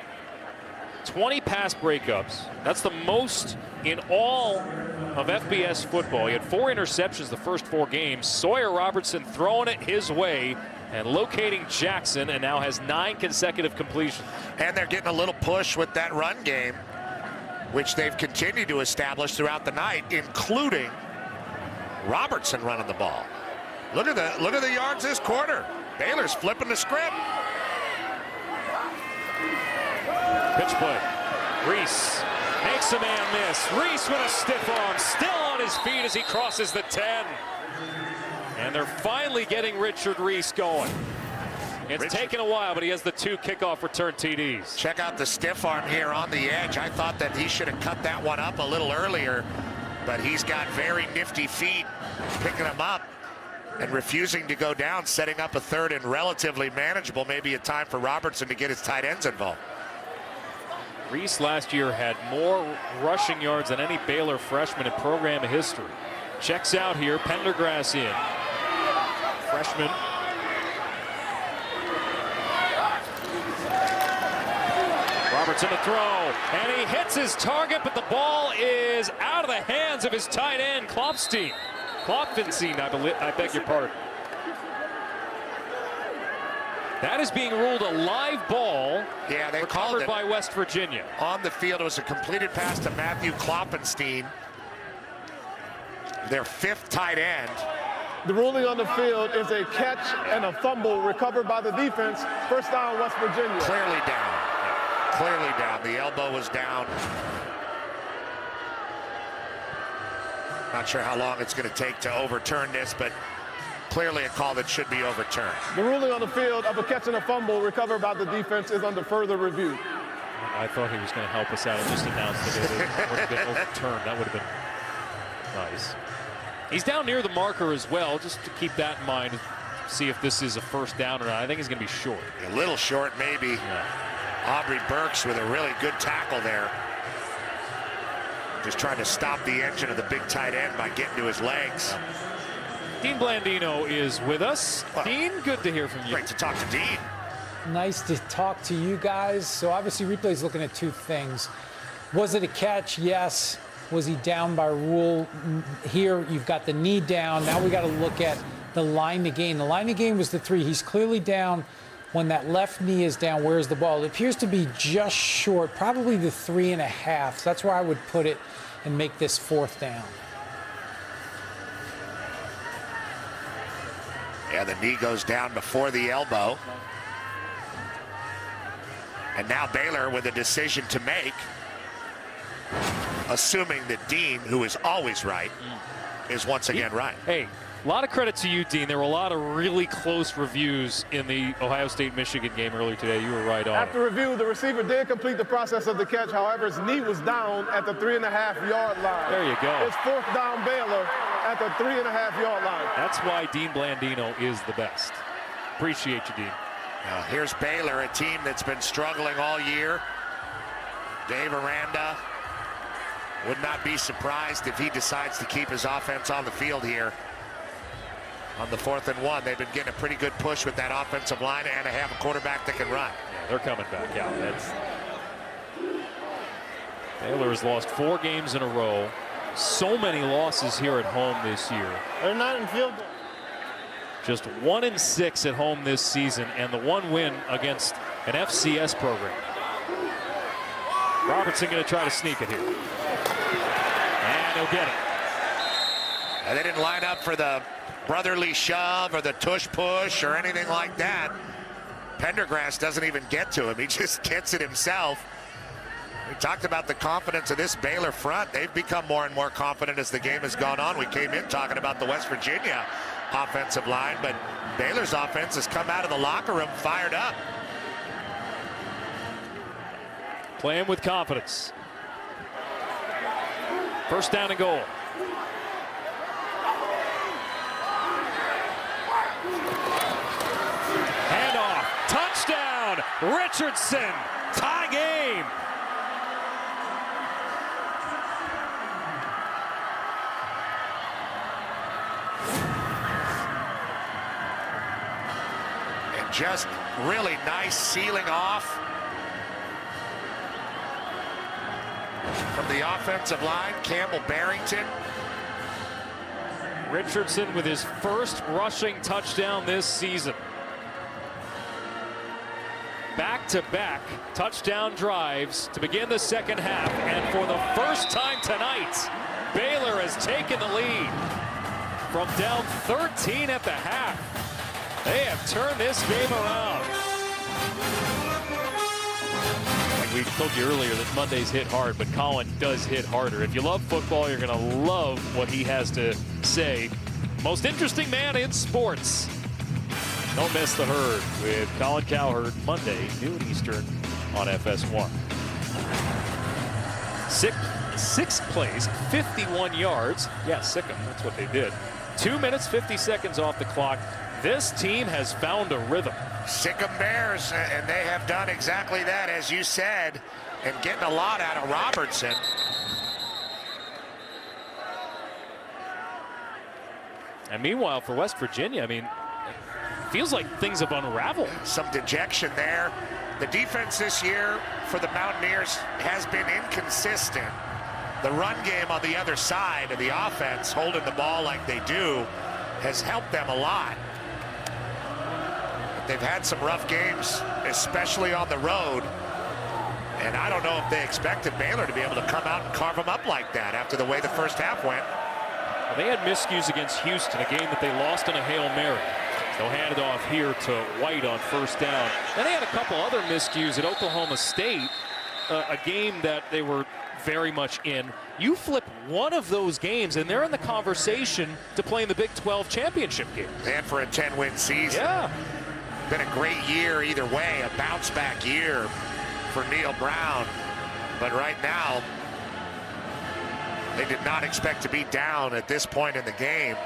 20 pass breakups. That's the most in all of FBS football. He had 4 interceptions the first 4 games. Sawyer Robertson throwing it his way and locating Jackson, and now has 9 consecutive completions. And they're getting a little push with that run game, which they've continued to establish throughout the night, including Robertson running the ball. Look at the yards this quarter. Baylor's flipping the script. Pitch play. Reese makes a man miss. Reese with a stiff arm, still on his feet as he crosses the 10. And they're finally getting Richard Reese going. It's taken a while, but he has the 2 kickoff return TDs. Check out the stiff arm here on the edge. I thought that he should have cut that one up a little earlier, but he's got very nifty feet picking him up and refusing to go down, setting up a third and relatively manageable, maybe a time for Robertson to get his tight ends involved. Reese last year had more rushing yards than any Baylor freshman in program history. Checks out here, Pendergrass in. Freshman. Robertson to throw, and he hits his target, but the ball is out of the hands of his tight end, Klopfenstein, I beg your pardon. That is being ruled a live ball. Yeah, they called it by West Virginia. On the field, it was a completed pass to Matthew Klopfenstein, their 5th tight end. The ruling on the field is a catch and a fumble recovered by the defense. First down, West Virginia. Clearly down. Clearly down. The elbow was down. Not sure how long it's going to take to overturn this, but clearly a call that should be overturned. The ruling on the field of a catch and a fumble recovered by the defense is under further review. I thought he was going to help us out and just announce that it would have been overturned. That would have been nice. He's down near the marker as well, just to keep that in mind, see if this is a first down or not. I think he's going to be short. A little short, maybe. Yeah. Aubrey Burks with a really good tackle there. Just trying to stop the engine of the big tight end by getting to his legs. Dean Blandino is with us. Well, Dean, good to hear from you. Great to talk to Dean. Nice to talk to you guys. So obviously replay's looking at 2 things. Was it a catch? Yes. Was he down by rule? Here you've got the knee down. Now we got to look at the line to gain. The line to gain was the 3. He's clearly down. When that left knee is down, where's the ball? It appears to be just short, probably the 3.5. So that's where I would put it and make this 4th down. Yeah, the knee goes down before the elbow. And now Baylor with a decision to make, assuming that Dean, who is always right, is once again right. Hey, A lot of credit to you, Dean. There were a lot of really close reviews in the Ohio State-Michigan game earlier today. You were right on. After review, the receiver did complete the process of the catch. However, his knee was down at the 3.5-yard line. There you go. It's 4th down Baylor at the 3.5-yard line. That's why Dean Blandino is the best. Appreciate you, Dean. Now here's Baylor, a team that's been struggling all year. Dave Aranda would not be surprised if he decides to keep his offense on the field here. On the 4th and 1, they've been getting a pretty good push with that offensive line, and they have a quarterback that can run. Yeah, they're coming back out. Baylor has lost 4 games in a row. So many losses here at home this year. They're not in field goal. Just 1-6 at home this season, and the 1 win against an FCS program. Robertson going to try to sneak it here. And he'll get it. And they didn't line up for the brotherly shove or the tush push or anything like that. Pendergrass doesn't even get to him. He just gets it himself. We talked about the confidence of this Baylor front. They've become more and more confident as the game has gone on. We came in talking about the West Virginia offensive line, but Baylor's offense has come out of the locker room fired up. Playing with confidence. 1st down and goal. Handoff. Touchdown. Richardson. Tie game. And just really nice sealing off from the offensive line, Campbell Barrington. Richardson with his 1st rushing touchdown this season. Back-to-back touchdown drives to begin the 2nd half. And for the first time tonight, Baylor has taken the lead from down 13 at the half. They have turned this game around. Like we told you earlier that Mondays hit hard, but Colin does hit harder. If you love football, you're going to love what he has to say. Most interesting man in sports. Don't miss the Herd with Colin Cowherd, Monday, noon Eastern on FS1. 6 plays, 51 yards. Yeah, sick 'em. That's what they did. 2 minutes, 50 seconds off the clock. This team has found a rhythm. Sick 'em Bears, and they have done exactly that, as you said, and getting a lot out of Robertson. And meanwhile, for West Virginia, I mean, it feels like things have unraveled. Some dejection there. The defense this year for the Mountaineers has been inconsistent. The run game on the other side of the offense, holding the ball like they do, has helped them a lot. They've had some rough games, especially on the road. And I don't know if they expected Baylor to be able to come out and carve them up like that after the way the 1st half went. Well, they had miscues against Houston, a game that they lost in a Hail Mary. They'll hand it off here to White on 1st down. Then they had a couple other miscues at Oklahoma State, a game that they were very much in. You flip one of those games, and they're in the conversation to play in the Big 12 championship game. And for a 10-win season. Yeah. Been a great year either way, a bounce-back year for Neil Brown. But right now, they did not expect to be down at this point in the game.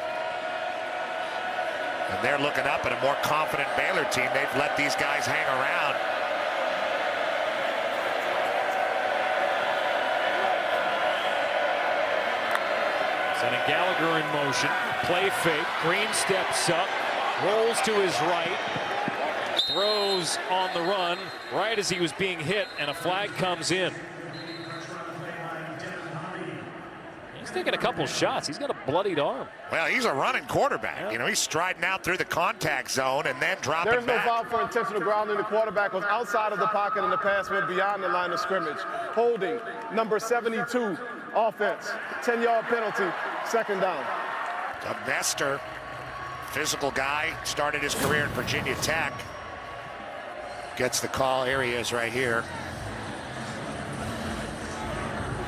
And they're looking up at a more confident Baylor team. They've let these guys hang around. Sending Gallagher in motion. Play fake. Green steps up. Rolls to his right. Throws on the run right as he was being hit, and a flag comes in. He's taking a couple shots. He's got a bloodied arm. Well, he's a running quarterback. Yeah. You know, he's striding out through the contact zone and then dropping There's no back. foul for intentional grounding. The quarterback was outside of the pocket and the pass went beyond the line of scrimmage. Holding, number 72, offense. 10-yard penalty, 2nd down. Nestor, physical guy, started his career in Virginia Tech. Gets the call. Here he is right here.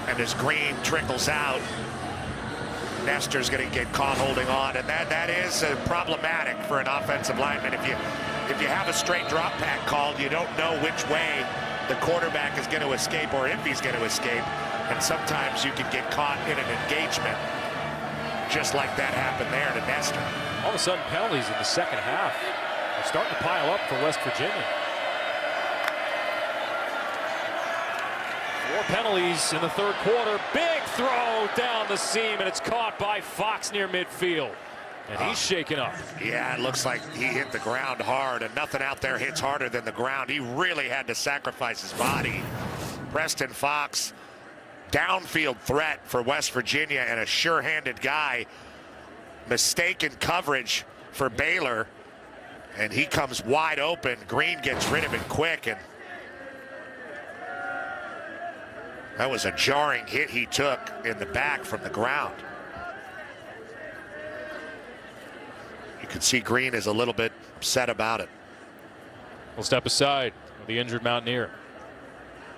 And as Green trickles out, Nestor's going to get caught holding on, and that is problematic for an offensive lineman. If you have a straight drop pack called, you don't know which way the quarterback is going to escape or if he's going to escape, and sometimes you can get caught in an engagement, just like that happened there to Nestor. All of a sudden, penalties in the second half are starting to pile up for West Virginia. 4 penalties in the third quarter. Big throw down the seam, and it's caught by Fox near midfield. And he's shaken up. Yeah, it looks like he hit the ground hard, and nothing out there hits harder than the ground. He really had to sacrifice his body. Preston Fox, downfield threat for West Virginia and a sure-handed guy. Mistaken coverage for Baylor, and he comes wide open. Green gets rid of it quick, and that was a jarring hit he took in the back from the ground. You can see Green is a little bit upset about it. We'll step aside with the injured Mountaineer.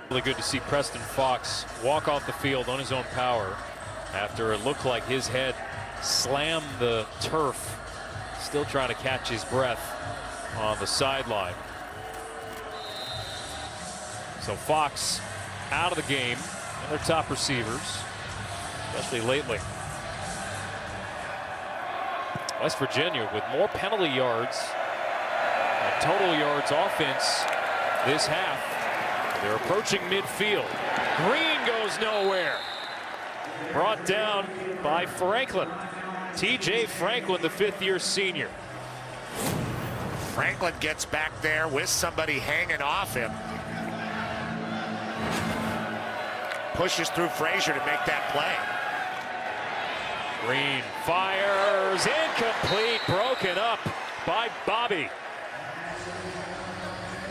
Really good to see Preston Fox walk off the field on his own power after it looked like his head slammed the turf, still trying to catch his breath on the sideline. So Fox out of the game, and their top receivers, especially lately. West Virginia with more penalty yards and total yards offense this half. They're approaching midfield. Green goes nowhere. Brought down by Franklin. TJ Franklin, the 5th-year senior. Franklin gets back there with somebody hanging off him. Pushes through Frazier to make that play. Green fires, incomplete, broken up by Bobby.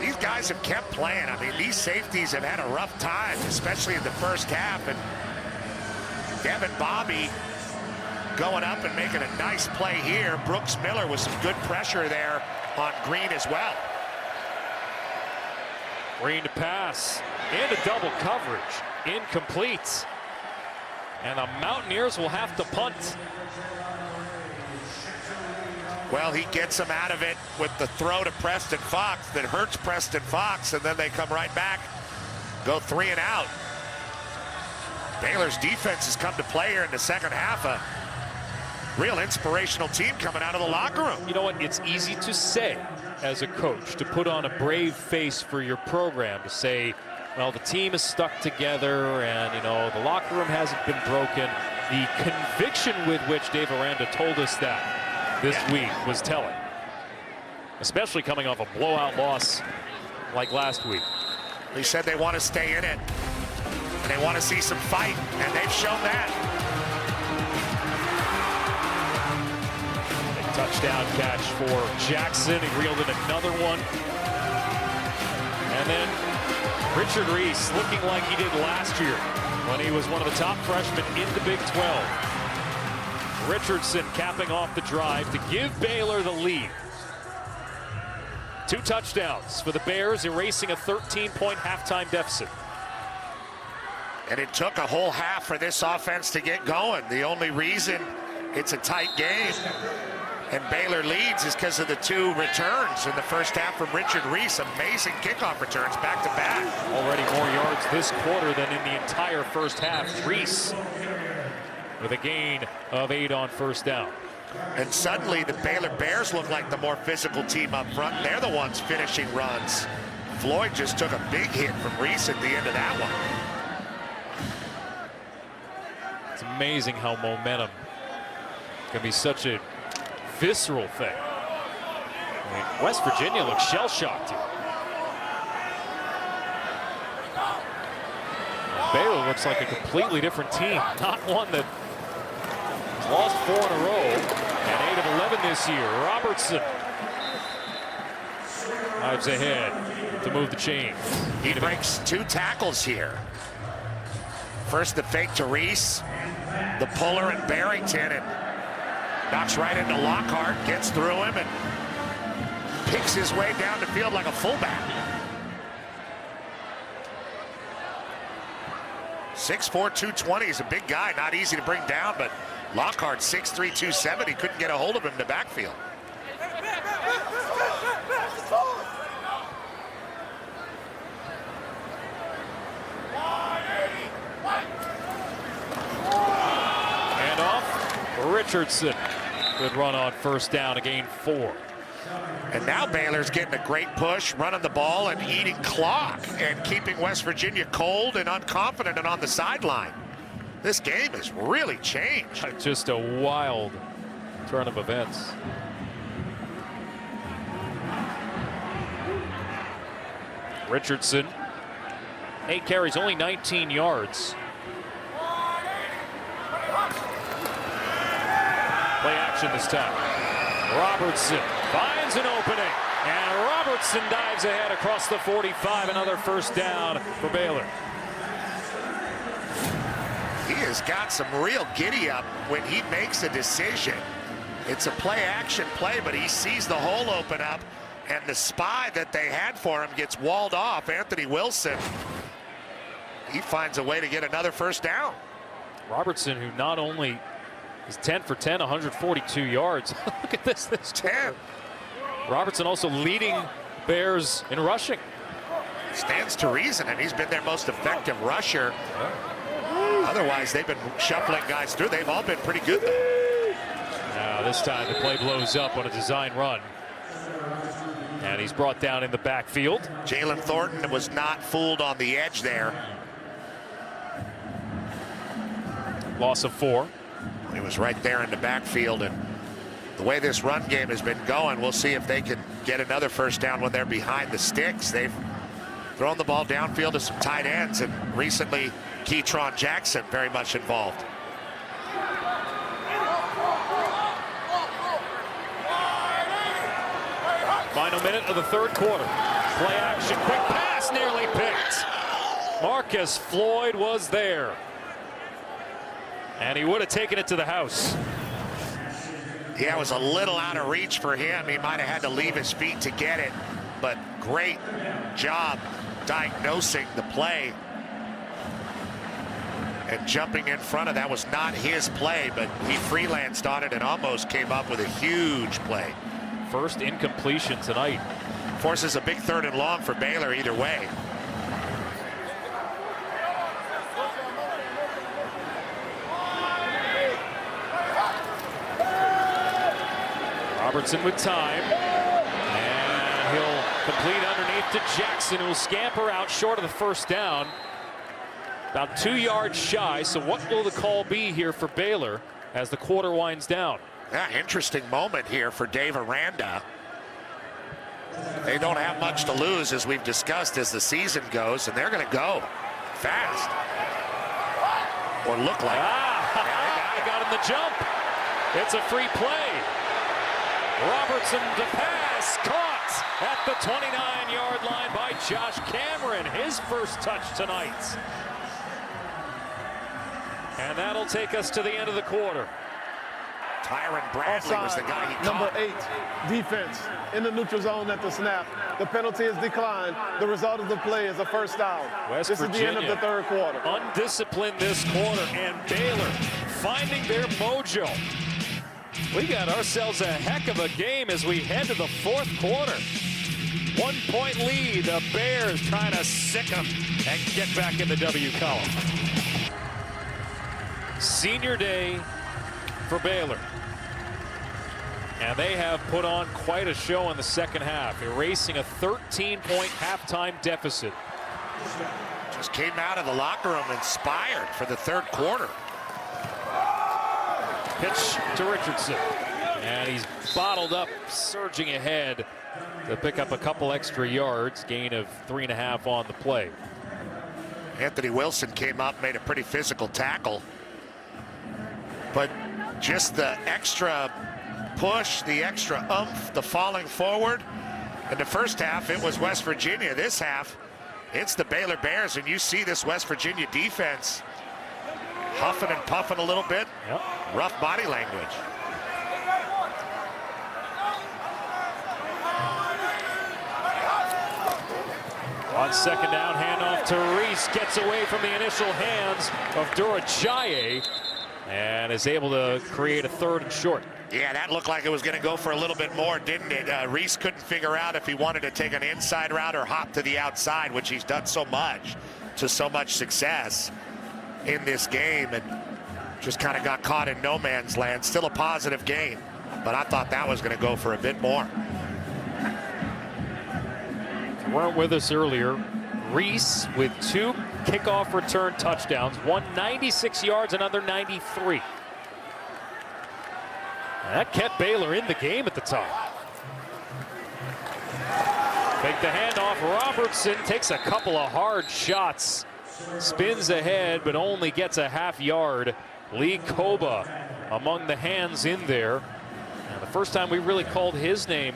These guys have kept playing. I mean, these safeties have had a rough time, especially in the first half. And Devin Bobby going up and making a nice play here. Brooks Miller with some good pressure there on Green as well. Green to pass into double coverage. Incomplete. And the Mountaineers will have to punt. Well, he gets them out of it with the throw to Preston Fox that hurts Preston Fox, and then they come right back, go 3 and out. Baylor's defense has come to play here in the second half. A real inspirational team coming out of the locker room. You know what? It's easy to say as a coach, to put on a brave face for your program, to say, well, the team is stuck together and, you know, the locker room hasn't been broken. The conviction with which Dave Aranda told us that this week was telling, especially coming off a blowout loss like last week. He said they want to stay in it and they want to see some fight, and they've shown that. A touchdown catch for Jackson. He reeled in another one. And then Richard Reese looking like he did last year when he was one of the top freshmen in the Big 12. Richardson capping off the drive to give Baylor the lead. 2 touchdowns for the Bears, erasing a 13-point halftime deficit. And it took a whole half for this offense to get going. The only reason it's a tight game and Baylor leads is because of the 2 returns in the first half from Richard Reese. Amazing kickoff returns back to back. Already more yards this quarter than in the entire first half. Reese with a gain of 8 on first down. And suddenly the Baylor Bears look like the more physical team up front. They're the ones finishing runs. Floyd just took a big hit from Reese at the end of that one. It's amazing how momentum can be such a visceral thing. I mean, West Virginia looks shell-shocked here. Baylor looks like a completely different team, not one that has lost 4 in a row and 8 of 11 this year. Robertson dives ahead to move the chains. He breaks 2 tackles here. First the fake to Reese, the puller in Barrington, and knocks right into Lockhart, gets through him, and picks his way down the field like a fullback. 6'4", 220 is a big guy, not easy to bring down, but Lockhart, 6'3", 270, couldn't get a hold of him in the backfield. And off, Richardson. Good run on first down to gain 4. And now Baylor's getting a great push, running the ball and eating clock and keeping West Virginia cold and unconfident and on the sideline. This game has really changed. Just a wild turn of events. Richardson, 8 carries, only 19 yards. Play action this time. Robertson finds an opening, and Robertson dives ahead across the 45. Another first down for Baylor. He has got some real giddy up when he makes a decision. It's a play action play, but he sees the hole open up, and the spy that they had for him gets walled off. Anthony Wilson, he finds a way to get another first down. Robertson, who not only is 10 for 10, 142 yards. Look at this 10. Robertson also leading Bears in rushing. Stands to reason, and he's been their most effective rusher. Otherwise, they've been shuffling guys through. They've all been pretty good, though. Now, this time the play blows up on a design run. And he's brought down in the backfield. Jalen Thornton was not fooled on the edge there. Loss of 4. He was right there in the backfield, and the way this run game has been going, we'll see if they can get another first down when they're behind the sticks. They've thrown the ball downfield to some tight ends, and recently Keytron Jackson very much involved. Final minute of the third quarter. Play action, quick pass, nearly picked. Marcus Floyd was there. And he would have taken it to the house. Yeah, it was a little out of reach for him. He might have had to leave his feet to get it, but great job diagnosing the play and jumping in front of that. Was not his play, but he freelanced on it and almost came up with a huge play. First incompletion tonight. Forces a big 3rd and long for Baylor either way. Robertson with time, and he'll complete underneath to Jackson, who will scamper out short of the first down. About 2 yards shy, so what will the call be here for Baylor as the quarter winds down? Yeah, interesting moment here for Dave Aranda. They don't have much to lose, as we've discussed, as the season goes, and they're going to go fast. Or look like I got him the jump. It's a free play. Robertson to pass, caught at the 29-yard line by Josh Cameron, his first touch tonight. And that'll take us to the end of the quarter. Tyron Bradley was the guy he caught. Number 8, defense in the neutral zone at the snap. The penalty is declined. The result of the play is a first down. West this Virginia, is the end of the third quarter. Undisciplined this quarter, and Baylor finding their mojo. We got ourselves a heck of a game as we head to the fourth quarter. 1-point lead. The Bears trying to sick them and get back in the W column. Senior day for Baylor. And they have put on quite a show in the second half, erasing a 13-point halftime deficit. Just came out of the locker room inspired for the third quarter. Pitch to Richardson. And he's bottled up, surging ahead to pick up a couple extra yards, gain of 3.5 on the play. Anthony Wilson came up, made a pretty physical tackle. But just the extra push, the extra oomph, the falling forward. In the first half, it was West Virginia. This half, it's the Baylor Bears, and you see this West Virginia defense huffing and puffing a little bit. Yep. Rough body language. On second down, handoff to Reese, gets away from the initial hands of Durachaye. and is able to create a 3rd and short. Yeah, that looked like it was going to go for a little bit more, didn't it? Reese couldn't figure out if he wanted to take an inside route or hop to the outside, which he's done so much to so much success in this game, and just kind of got caught in no man's land. Still a positive game, but I thought that was going to go for a bit more. If you weren't with us earlier, Reese with 2 kickoff return touchdowns, one 96 yards, another 93. That kept Baylor in the game at the time. Take the handoff. Robertson takes a couple of hard shots. Spins ahead, but only gets a half yard. Lee Koba among the hands in there. And the first time we really called his name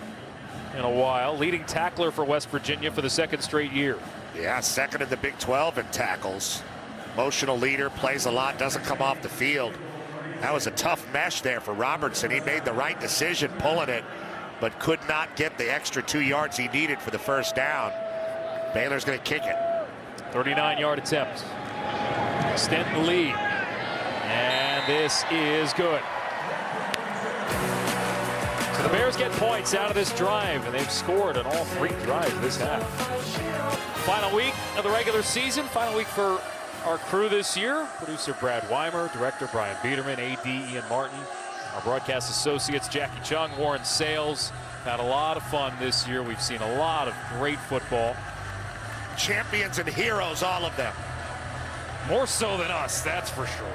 in a while. Leading tackler for West Virginia for the 2nd straight year. Yeah, 2nd in the Big 12 in tackles. Emotional leader, plays a lot, doesn't come off the field. That was a tough mesh there for Robertson. He made the right decision pulling it, but could not get the extra 2 yards he needed for the 1st down. Baylor's going to kick it. 39-yard attempt. Extend the lead. And this is good. So the Bears get points out of this drive, and they've scored on all 3 drives this half. Final week of the regular season. Final week for our crew this year. Producer Brad Weimer, director Brian Biederman, AD Ian Martin, our broadcast associates Jackie Chung, Warren Sales. Had a lot of fun this year. We've seen a lot of great football. Champions and heroes, all of them. More so than us, that's for sure.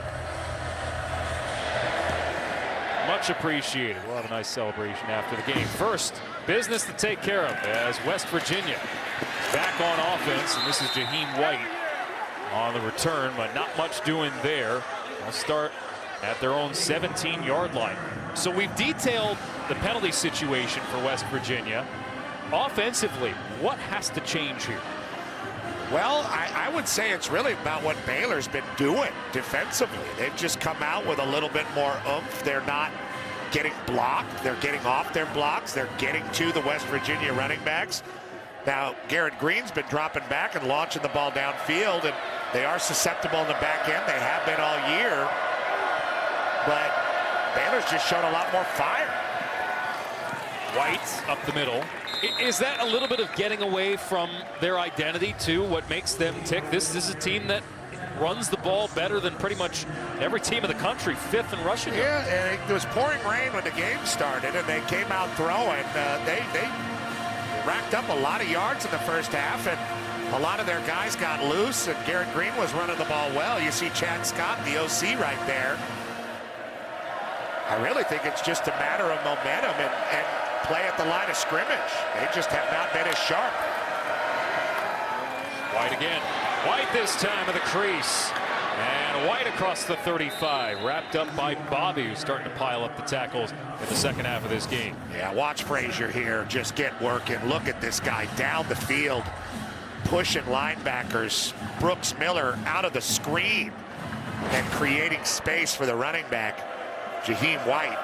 Much appreciated. We'll have a nice celebration after the game. First, business to take care of as West Virginia back on offense, and this is Jaheim White on the return, but not much doing there. They'll start at their own 17-yard line. So we've detailed the penalty situation for West Virginia. Offensively, what has to change here? Well, I would say it's really about what Baylor's been doing defensively. They've just come out with a little bit more oomph. They're not getting blocked. They're getting off their blocks. They're getting to the West Virginia running backs. Now, Garrett Green's been dropping back and launching the ball downfield, and they are susceptible in the back end. They have been all year. But Baylor's just shown a lot more fire. White up the middle. Is that a little bit of getting away from their identity, too? What makes them tick? This is a team that runs the ball better than pretty much every team in the country, 5th in rushing yards. Yeah, and it was pouring rain when the game started, and they came out throwing. They racked up a lot of yards in the first half, and a lot of their guys got loose, and Garrett Green was running the ball well. You see Chad Scott, the OC, right there. I really think it's just a matter of momentum and play at the line of scrimmage. They just have not been as sharp. White again. White this time of the crease. And White across the 35. Wrapped up by Bobby, who's starting to pile up the tackles in the second half of this game. Yeah, watch Frazier here just get working. Look at this guy down the field, pushing linebackers. Brooks Miller out of the screen and creating space for the running back, Jaheim White.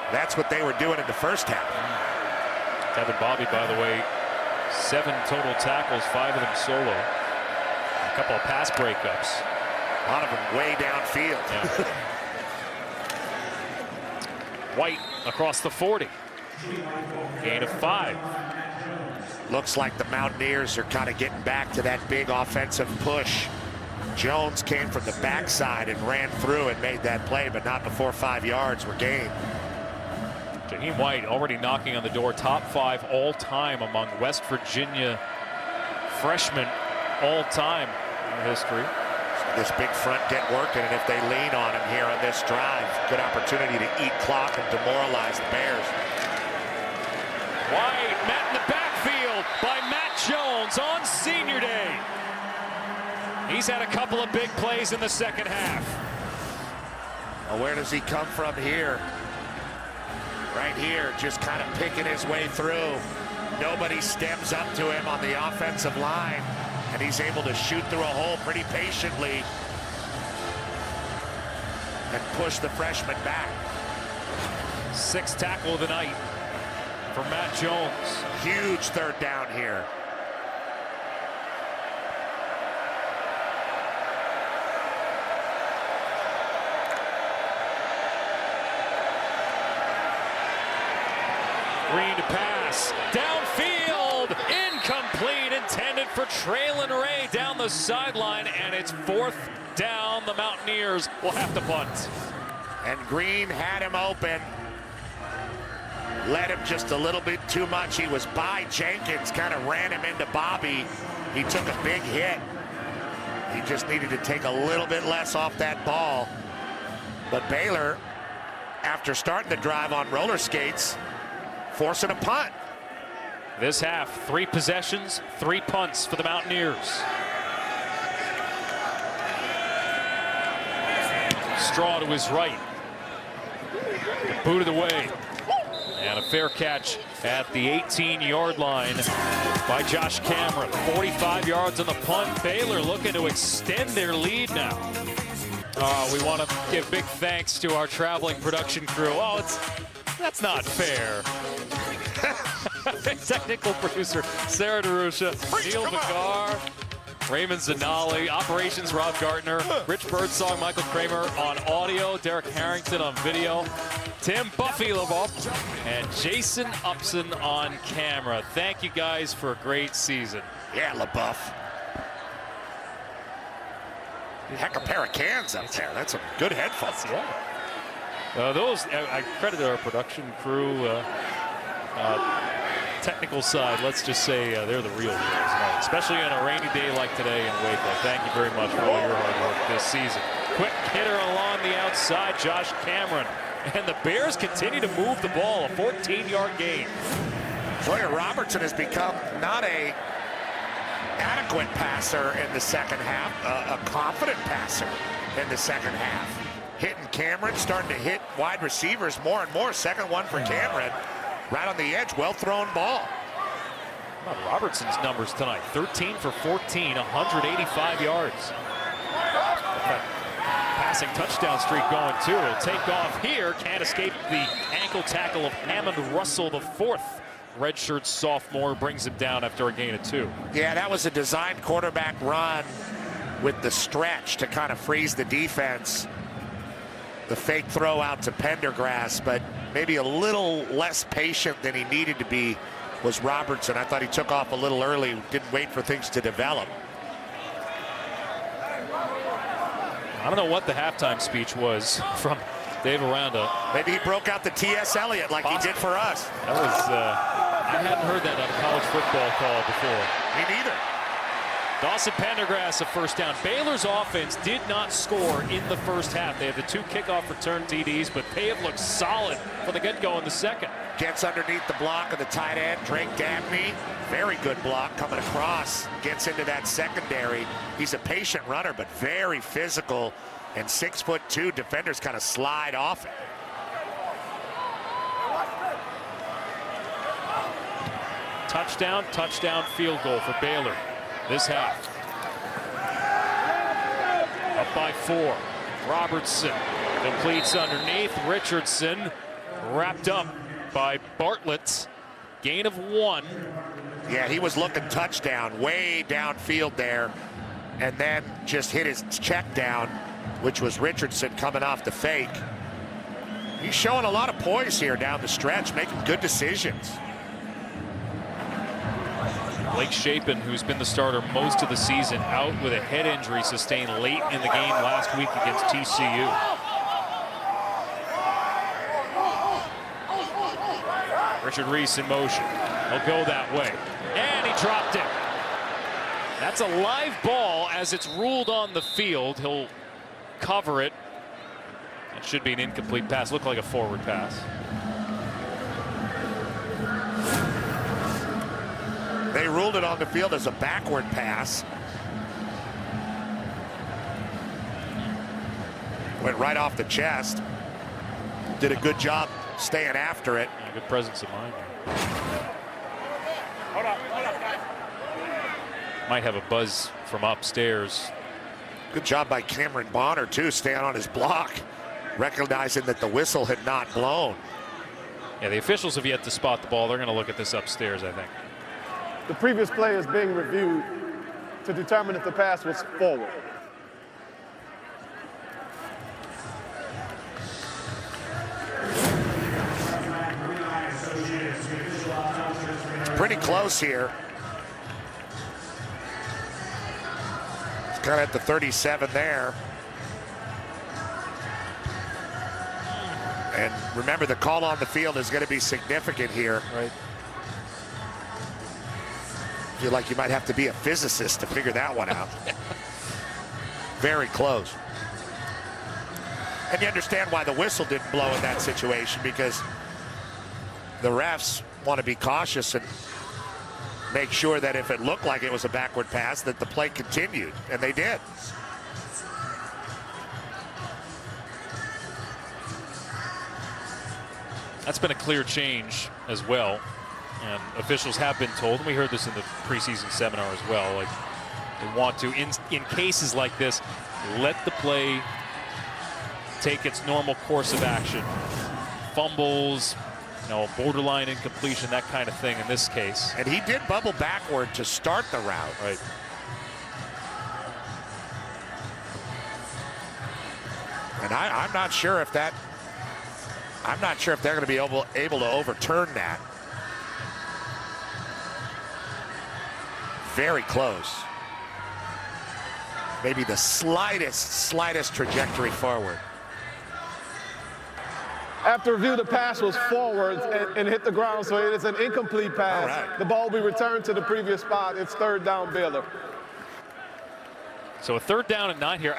That's what they were doing in the first half. Tevin Bobby, by the way, 7 total tackles, 5 of them solo. A couple of pass breakups. A lot of them way downfield. Yeah. White across the 40. Gain of 5. Looks like the Mountaineers are kind of getting back to that big offensive push. Jones came from the backside and ran through and made that play, but not before 5 yards were gained. Jaheim White already knocking on the door, top 5 all-time among West Virginia freshmen all-time in history. This big front get working, and if they lean on him here on this drive, good opportunity to eat clock and demoralize the Bears. White met in the backfield by Matt Jones on senior day. He's had a couple of big plays in the second half. Well, where does he come from here? Right here, just kind of picking his way through. Nobody stems up to him on the offensive line, and he's able to shoot through a hole pretty patiently and push the freshman back. 6th tackle of the night for Matt Jones. Huge 3rd down here. Green to pass. Downfield. Incomplete. Intended for Traylon Ray down the sideline. And it's 4th down. The Mountaineers will have to punt. And Green had him open. Led him just a little bit too much. He was by Jenkins, kind of ran him into Bobby. He took a big hit. He just needed to take a little bit less off that ball. But Baylor, after starting the drive on roller skates, forcing a punt. This half, 3 possessions, 3 punts for the Mountaineers. Straw to his right. Booted away. And a fair catch at the 18-yard line by Josh Cameron. 45 yards on the punt. Baylor looking to extend their lead now. We want to give big thanks to our traveling production crew. Oh, that's not fair. Technical producer Sarah DeRusha, Neil Vigar, Raymond Zanali, operations Rob Gartner, Rich Birdsong, Michael Kramer on audio, Derek Harrington on video, Tim Buffy LeBoff, and Jason Upson on camera. Thank you guys for a great season. Yeah, LeBoff. Heck, a pair of cans up there. That's a good headphones. Yeah. Those, I credit our production crew. Technical side, let's just say they're the real heroes, especially on a rainy day like today in Waco. Thank you very much for all your hard work this season. Quick hitter along the outside, Josh Cameron. And the Bears continue to move the ball, a 14-yard gain. Sawyer Robertson has become not a adequate passer in the second half, a confident passer in the second half. Hitting Cameron, starting to hit wide receivers more and more. Second one for Cameron. Right on the edge, well-thrown ball. How about Robertson's numbers tonight? 13 for 14, 185 yards. Passing touchdown streak going too. It'll take off here. Can't escape the ankle tackle of Hammond Russell, the 4th redshirt sophomore, brings him down after a gain of 2. Yeah, that was a designed quarterback run with the stretch to kind of freeze the defense. The fake throw out to Pendergrass, but maybe a little less patient than he needed to be was Robertson. I thought he took off a little early, didn't wait for things to develop. I don't know what the halftime speech was from Dave Aranda. Maybe he broke out the T.S. Eliot like he did for us. That was, I hadn't heard that on a college football call before. Me neither. Dawson Pendergrass, a first down. Baylor's offense did not score in the first half. They have the 2 kickoff return TDs, but they have looked solid from the get-go in the second. Gets underneath the block of the tight end, Drake Dabney. Very good block coming across. Gets into that secondary. He's a patient runner, but very physical. And 6'2" defenders kind of slide off it. Touchdown, field goal for Baylor this half. Up by 4. Robertson completes underneath. Richardson wrapped up by Bartlett. Gain of 1. Yeah, he was looking touchdown way downfield there, and then just hit his check down, which was Richardson coming off the fake. He's showing a lot of poise here down the stretch, making good decisions. Blake Shapen, who's been the starter most of the season, out with a head injury sustained late in the game last week against TCU. Richard Reese in motion. He'll go that way. And he dropped it. That's a live ball as it's ruled on the field. He'll cover it. It should be an incomplete pass. Looked like a forward pass. They ruled it on the field as a backward pass. Went right off the chest. Did a good job staying after it. Yeah, good presence of mind. Hold up, Might have a buzz from upstairs. Good job by Cameron Bonner, too, staying on his block, recognizing that the whistle had not blown. Yeah, the officials have yet to spot the ball. They're going to look at this upstairs, I think. The previous play is being reviewed to determine if the pass was forward. pretty close here. It's kind of at the 37 there. And remember, the call on the field is going to be significant here. Right. I feel like you might have to be a physicist to figure that one out. Very close. And you understand why the whistle didn't blow in that situation, because the refs want to be cautious and make sure that if it looked like it was a backward pass, that the play continued, and they did. That's been a clear change as well. And officials have been told, and we heard this in the preseason seminar as well, like they want to, in cases like this, let the play take its normal course of action. Fumbles, you know, borderline incompletion, that kind of thing in this case. And he did bubble backward to start the route. Right. And I'm not sure if that, I'm not sure if they're going to be able to overturn that. Very close. Maybe the slightest trajectory forward. After review, the pass was forward and hit the ground, so it is an incomplete pass. All right. The ball will be returned to the previous spot. It's 3rd down, Baylor. So a 3rd down and 9 here.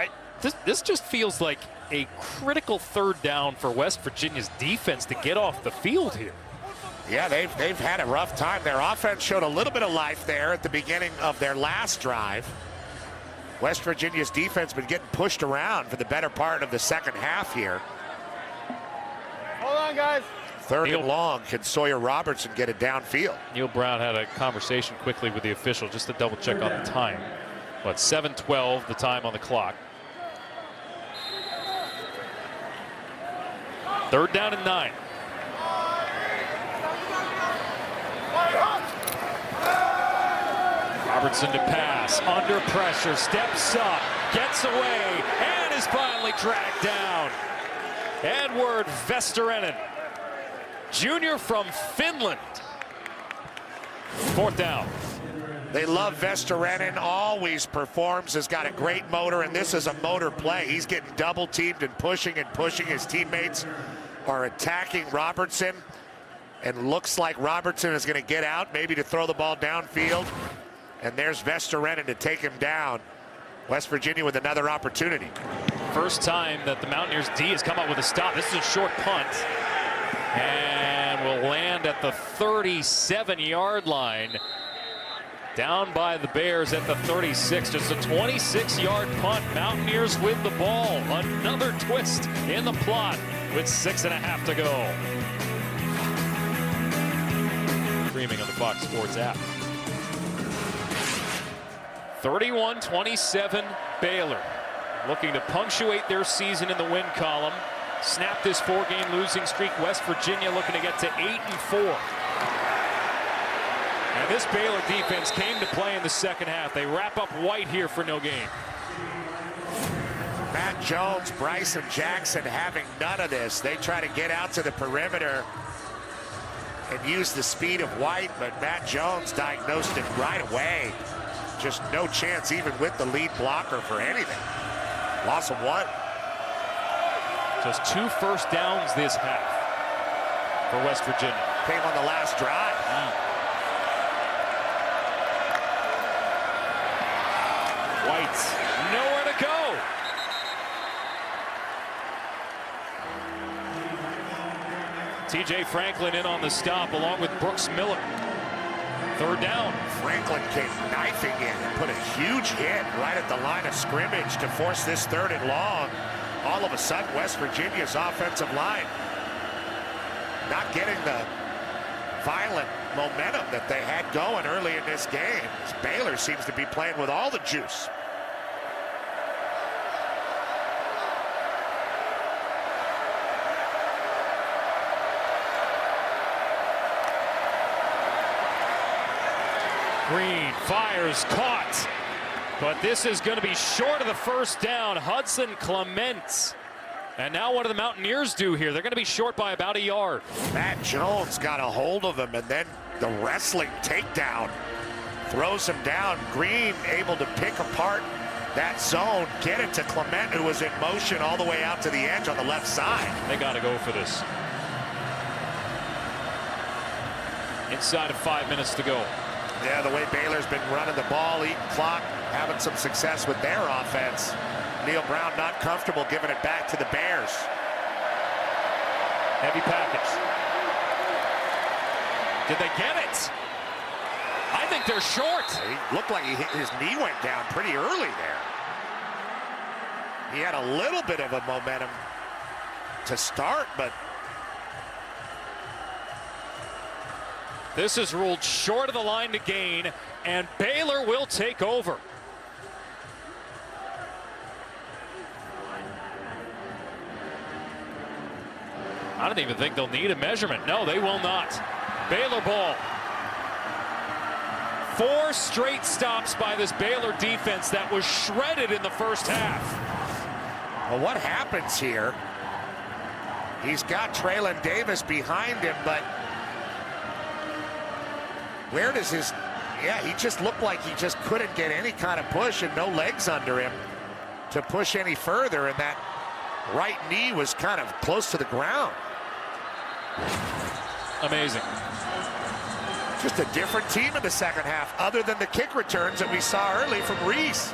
This just feels like a critical 3rd down for West Virginia's defense to get off the field here. Yeah, they've had a rough time. Their offense showed a little bit of life there at the beginning of their last drive. West Virginia's defense been getting pushed around for the better part of the second half here. Hold on, guys. 3rd and long. Can Sawyer Robertson get it downfield? Neil Brown had a conversation quickly with the official just to double check on the time. But 7:12 the time on the clock. 3rd down and 9. Robertson to pass, under pressure, steps up, gets away, and is finally tracked down. Edward Vesterinen, junior from Finland. 4th down. They love Vesterinen, always performs, has got a great motor, and this is a motor play. He's getting double teamed and pushing. His teammates are attacking Robertson, and looks like Robertson is going to get out, maybe to throw the ball downfield. And there's Vesterinen to take him down. West Virginia with another opportunity. First time that the Mountaineers D has come up with a stop. This is a short punt. And will land at the 37-yard line. Down by the Bears at the 36. Just a 26-yard punt. Mountaineers with the ball. Another twist in the plot with 6.5 to go. Streaming on the Fox Sports app. 31-27 Baylor, looking to punctuate their season in the win column. Snap this 4-game losing streak. West Virginia looking to get to 8-4. And this Baylor defense came to play in the second half. They wrap up White here for no gain. Matt Jones, Bryson Jackson having none of this. They try to get out to the perimeter and use the speed of White, but Matt Jones diagnosed it right away. Just no chance even with the lead blocker for anything. Loss of 1. Just 2 first downs this half for West Virginia. Came on the last drive. White, nowhere to go. TJ Franklin in on the stop along with Brooks Miller. 3rd down. Franklin came knifing in and put a huge hit right at the line of scrimmage to force this 3rd and long. All of a sudden, West Virginia's offensive line not getting the violent momentum that they had going early in this game. Baylor seems to be playing with all the juice. Green fires, caught, but this is going to be short of the first down. Hudson Clement And now what do the Mountaineers do here? They're going to be short by about a yard. Matt Jones got a hold of him, and then the wrestling takedown throws him down. Green able to pick apart that zone, get it to Clement, who was in motion all the way out to the edge on the left side. They got to go for this. Inside of 5 minutes to go. Yeah, the way Baylor's been running the ball, eating clock, having some success with their offense. Neil Brown not comfortable giving it back to the Bears. Heavy package. Did they get it? I think they're short. He looked like his knee went down pretty early there. He had a little bit of a momentum to start, but this is ruled short of the line to gain, and Baylor will take over. I don't even think they'll need a measurement. No, they will not. Baylor ball. 4 straight stops by this Baylor defense that was shredded in the first half. Well, what happens here? He's got Traylon Davis behind him, but where does his... Yeah, he just looked like he just couldn't get any kind of push and no legs under him to push any further, and that right knee was kind of close to the ground. Amazing. Just a different team in the second half, other than the kick returns that we saw early from Reese.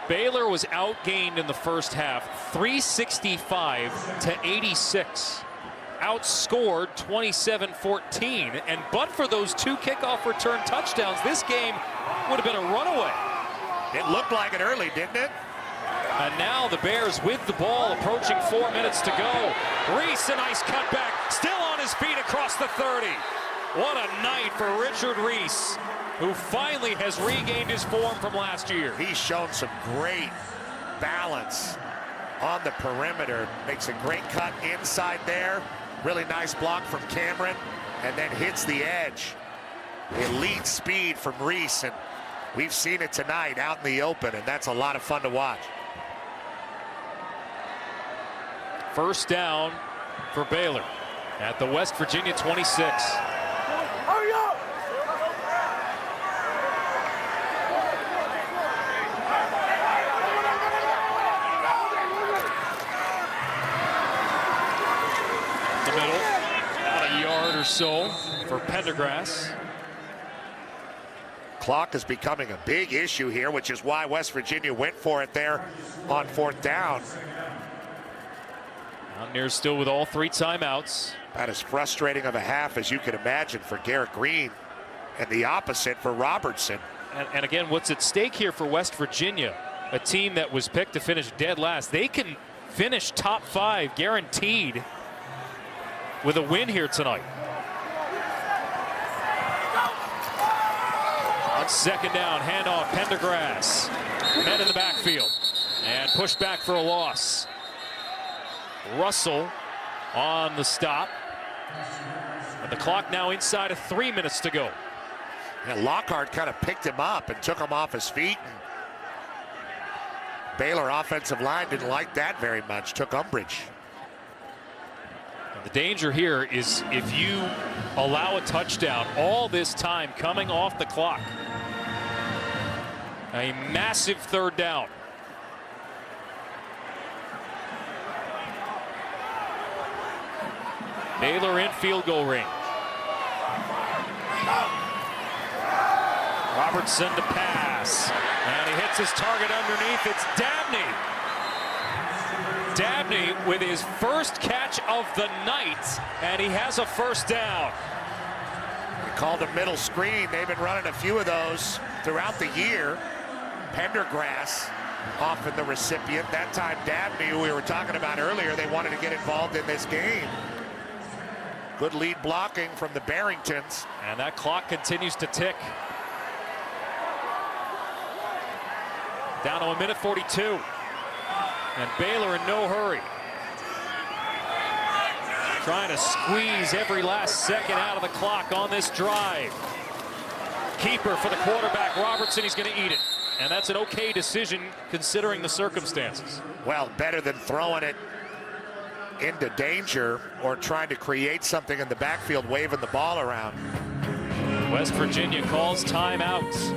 Baylor was outgained in the first half, 365 to 86. Outscored 27-14, and but for those 2 kickoff return touchdowns, this game would have been a runaway. It looked like it early, didn't it? And now the Bears with the ball, approaching 4 minutes to go. Reese, a nice cutback, still on his feet across the 30. What a night for Richard Reese, who finally has regained his form from last year. He's shown some great balance on the perimeter. Makes a great cut inside there. Really nice block from Cameron, and then hits the edge. Elite speed from Reese, and we've seen it tonight out in the open, and that's a lot of fun to watch. First down for Baylor at the West Virginia 26. Hurry up! The middle, about a yard or so for Pendergrass. Clock is becoming a big issue here, which is why West Virginia went for it there on 4th down. Mountaineers still with all 3 timeouts. About as frustrating of a half as you can imagine for Garrett Green, and the opposite for Robertson. And again, what's at stake here for West Virginia, a team that was picked to finish dead last. They can finish top 5 guaranteed with a win here tonight. On 2nd down, handoff, Pendergrass. Met in the backfield and pushed back for a loss. Russell on the stop. And the clock now inside of 3 minutes to go. And Lockhart kind of picked him up and took him off his feet. And Baylor offensive line didn't like that very much, took umbrage. The danger here is if you allow a touchdown all this time coming off the clock. A massive 3rd down. Baylor in field goal range. Robertson to pass. And he hits his target underneath. It's Dabney. Dabney with his first catch of the night, and he has a 1st down. They called a middle screen. They've been running a few of those throughout the year. Pendergrass often the recipient. That time Dabney, who we were talking about earlier, they wanted to get involved in this game. Good lead blocking from the Barringtons. And that clock continues to tick. Down to 1:42. And Baylor in no hurry. Trying to squeeze every last second out of the clock on this drive. Keeper for the quarterback, Robertson. He's going to eat it. and that's an okay decision considering the circumstances. Well, better than throwing it into danger or trying to create something in the backfield, waving the ball around. West Virginia calls timeouts.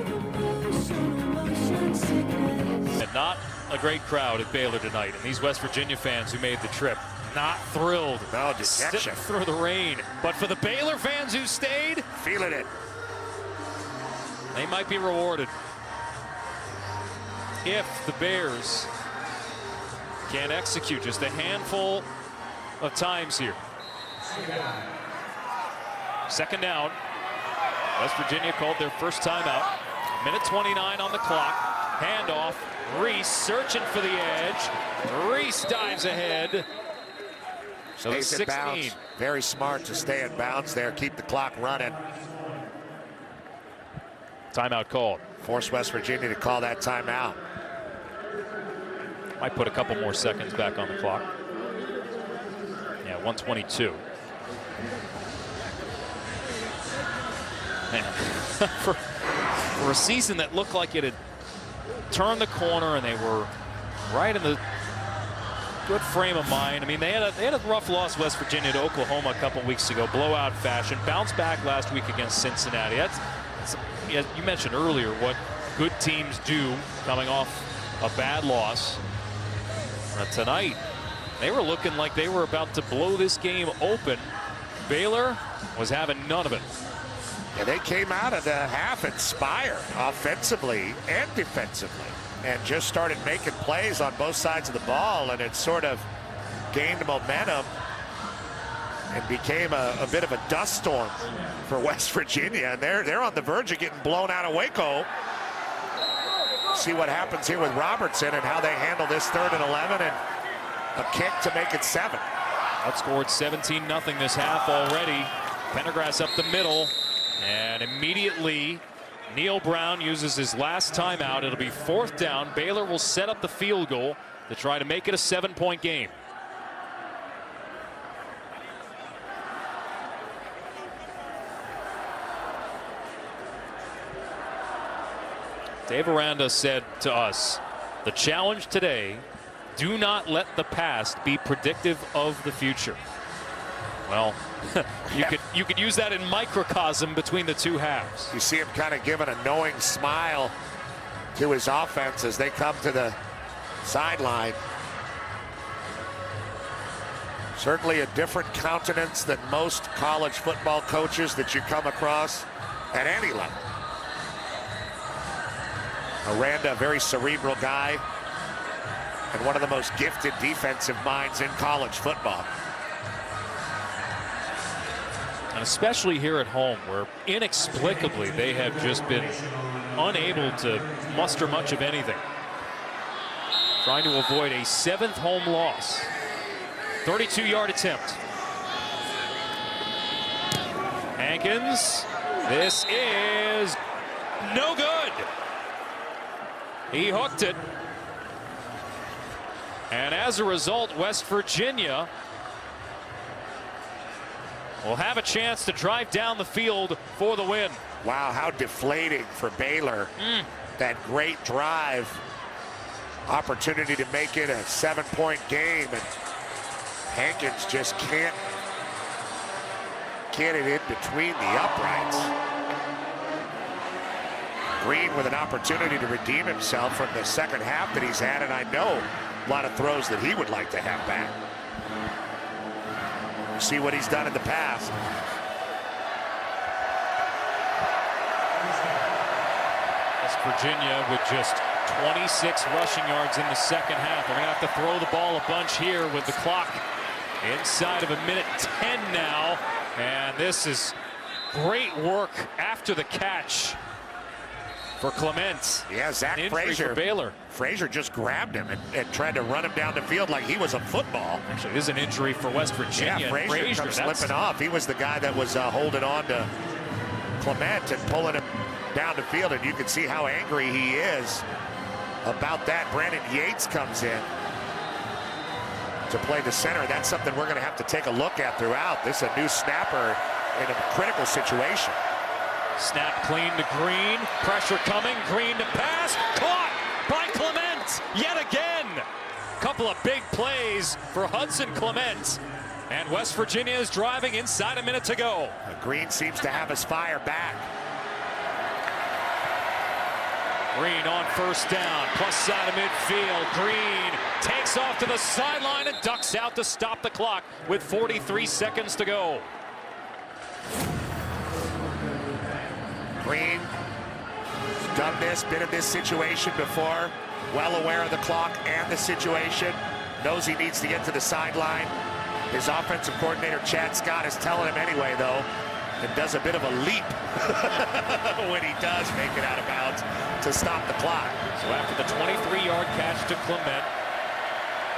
And not a great crowd at Baylor tonight. And these West Virginia fans who made the trip, not thrilled. No, dejection. Through the rain. But for the Baylor fans who stayed, feeling it. They might be rewarded if the Bears can execute just a handful of times here. Second down. West Virginia called their first timeout. Minute 29 on the clock. Handoff. Reese searching for the edge. Reese dives ahead. So it's 16. Very smart to stay in bounds there. Keep the clock running. Timeout called. Force West Virginia to call that timeout. Might put a couple more seconds back on the clock. Yeah, 122. Man, for a season that looked like it had turned the corner and they were right in the good frame of mind. I mean, they had a rough loss, West Virginia, to Oklahoma a couple weeks ago, blowout fashion. Bounced back last week against Cincinnati. That's you mentioned earlier what good teams do coming off a bad loss. Tonight, they were looking like they were about to blow this game open. Baylor was having none of it. Yeah, they came out of the half inspired offensively and defensively and just started making plays on both sides of the ball, and it sort of gained momentum and became a bit of a dust storm for West Virginia, and they're on the verge of getting blown out of Waco. See what happens here with Robertson and how they handle this 3rd and 11 and a kick to make it 7. Outscored 17-0 this half already. Pendergrass up the middle, and immediately Neil Brown uses his last timeout. It'll be 4th down. Baylor will set up the field goal to try to make it a 7-point game. Dave Aranda said to us, the challenge today, do not let the past be predictive of the future. Well, you could use that in microcosm between the two halves. You see him kind of giving a knowing smile to his offense as they come to the sideline. Certainly a different countenance than most college football coaches that you come across at any level. Aranda, a very cerebral guy and one of the most gifted defensive minds in college football. And especially here at home, where inexplicably they have just been unable to muster much of anything. Trying to avoid a 7th home loss. 32-yard attempt. Hankins, this is no good. He hooked it. And as a result, West Virginia will have a chance to drive down the field for the win. Wow, how deflating for Baylor. That great drive. Opportunity to make it a 7-point game, and Hankins just can't get it in between the uprights. Green with an opportunity to redeem himself from the second half that he's had, and I know a lot of throws that he would like to have back. See what he's done in the past. West Virginia with just 26 rushing yards in the second half. They're going to have to throw the ball a bunch here with the clock inside of a minute 10 now. And this is great work after the catch for Clement. Yeah, Zach Frazier. Baylor. Frazier just grabbed him and tried to run him down the field like he was a football. Actually, this is an injury for West Virginia. Yeah, Frazier comes slipping off. He was the guy that was holding on to Clement and pulling him down the field, and you can see how angry he is about that. Brandon Yates comes in to play the center. That's something we're going to have to take a look at throughout. This is a new snapper in a critical situation. Snap clean to Green. Pressure coming. Green to pass. Caught by Clement yet again. Couple of big plays for Hudson Clement. And West Virginia is driving inside a minute to go. Green seems to have his fire back. Green on first down, plus side of midfield. Green takes off to the sideline and ducks out to stop the clock with 43 seconds to go. Green done this, been in this situation before, well aware of the clock and the situation, knows he needs to get to the sideline. His offensive coordinator, Chad Scott, is telling him anyway, though, and does a bit of a leap when he does make it out of bounds to stop the clock. So after the 23-yard catch to Clement,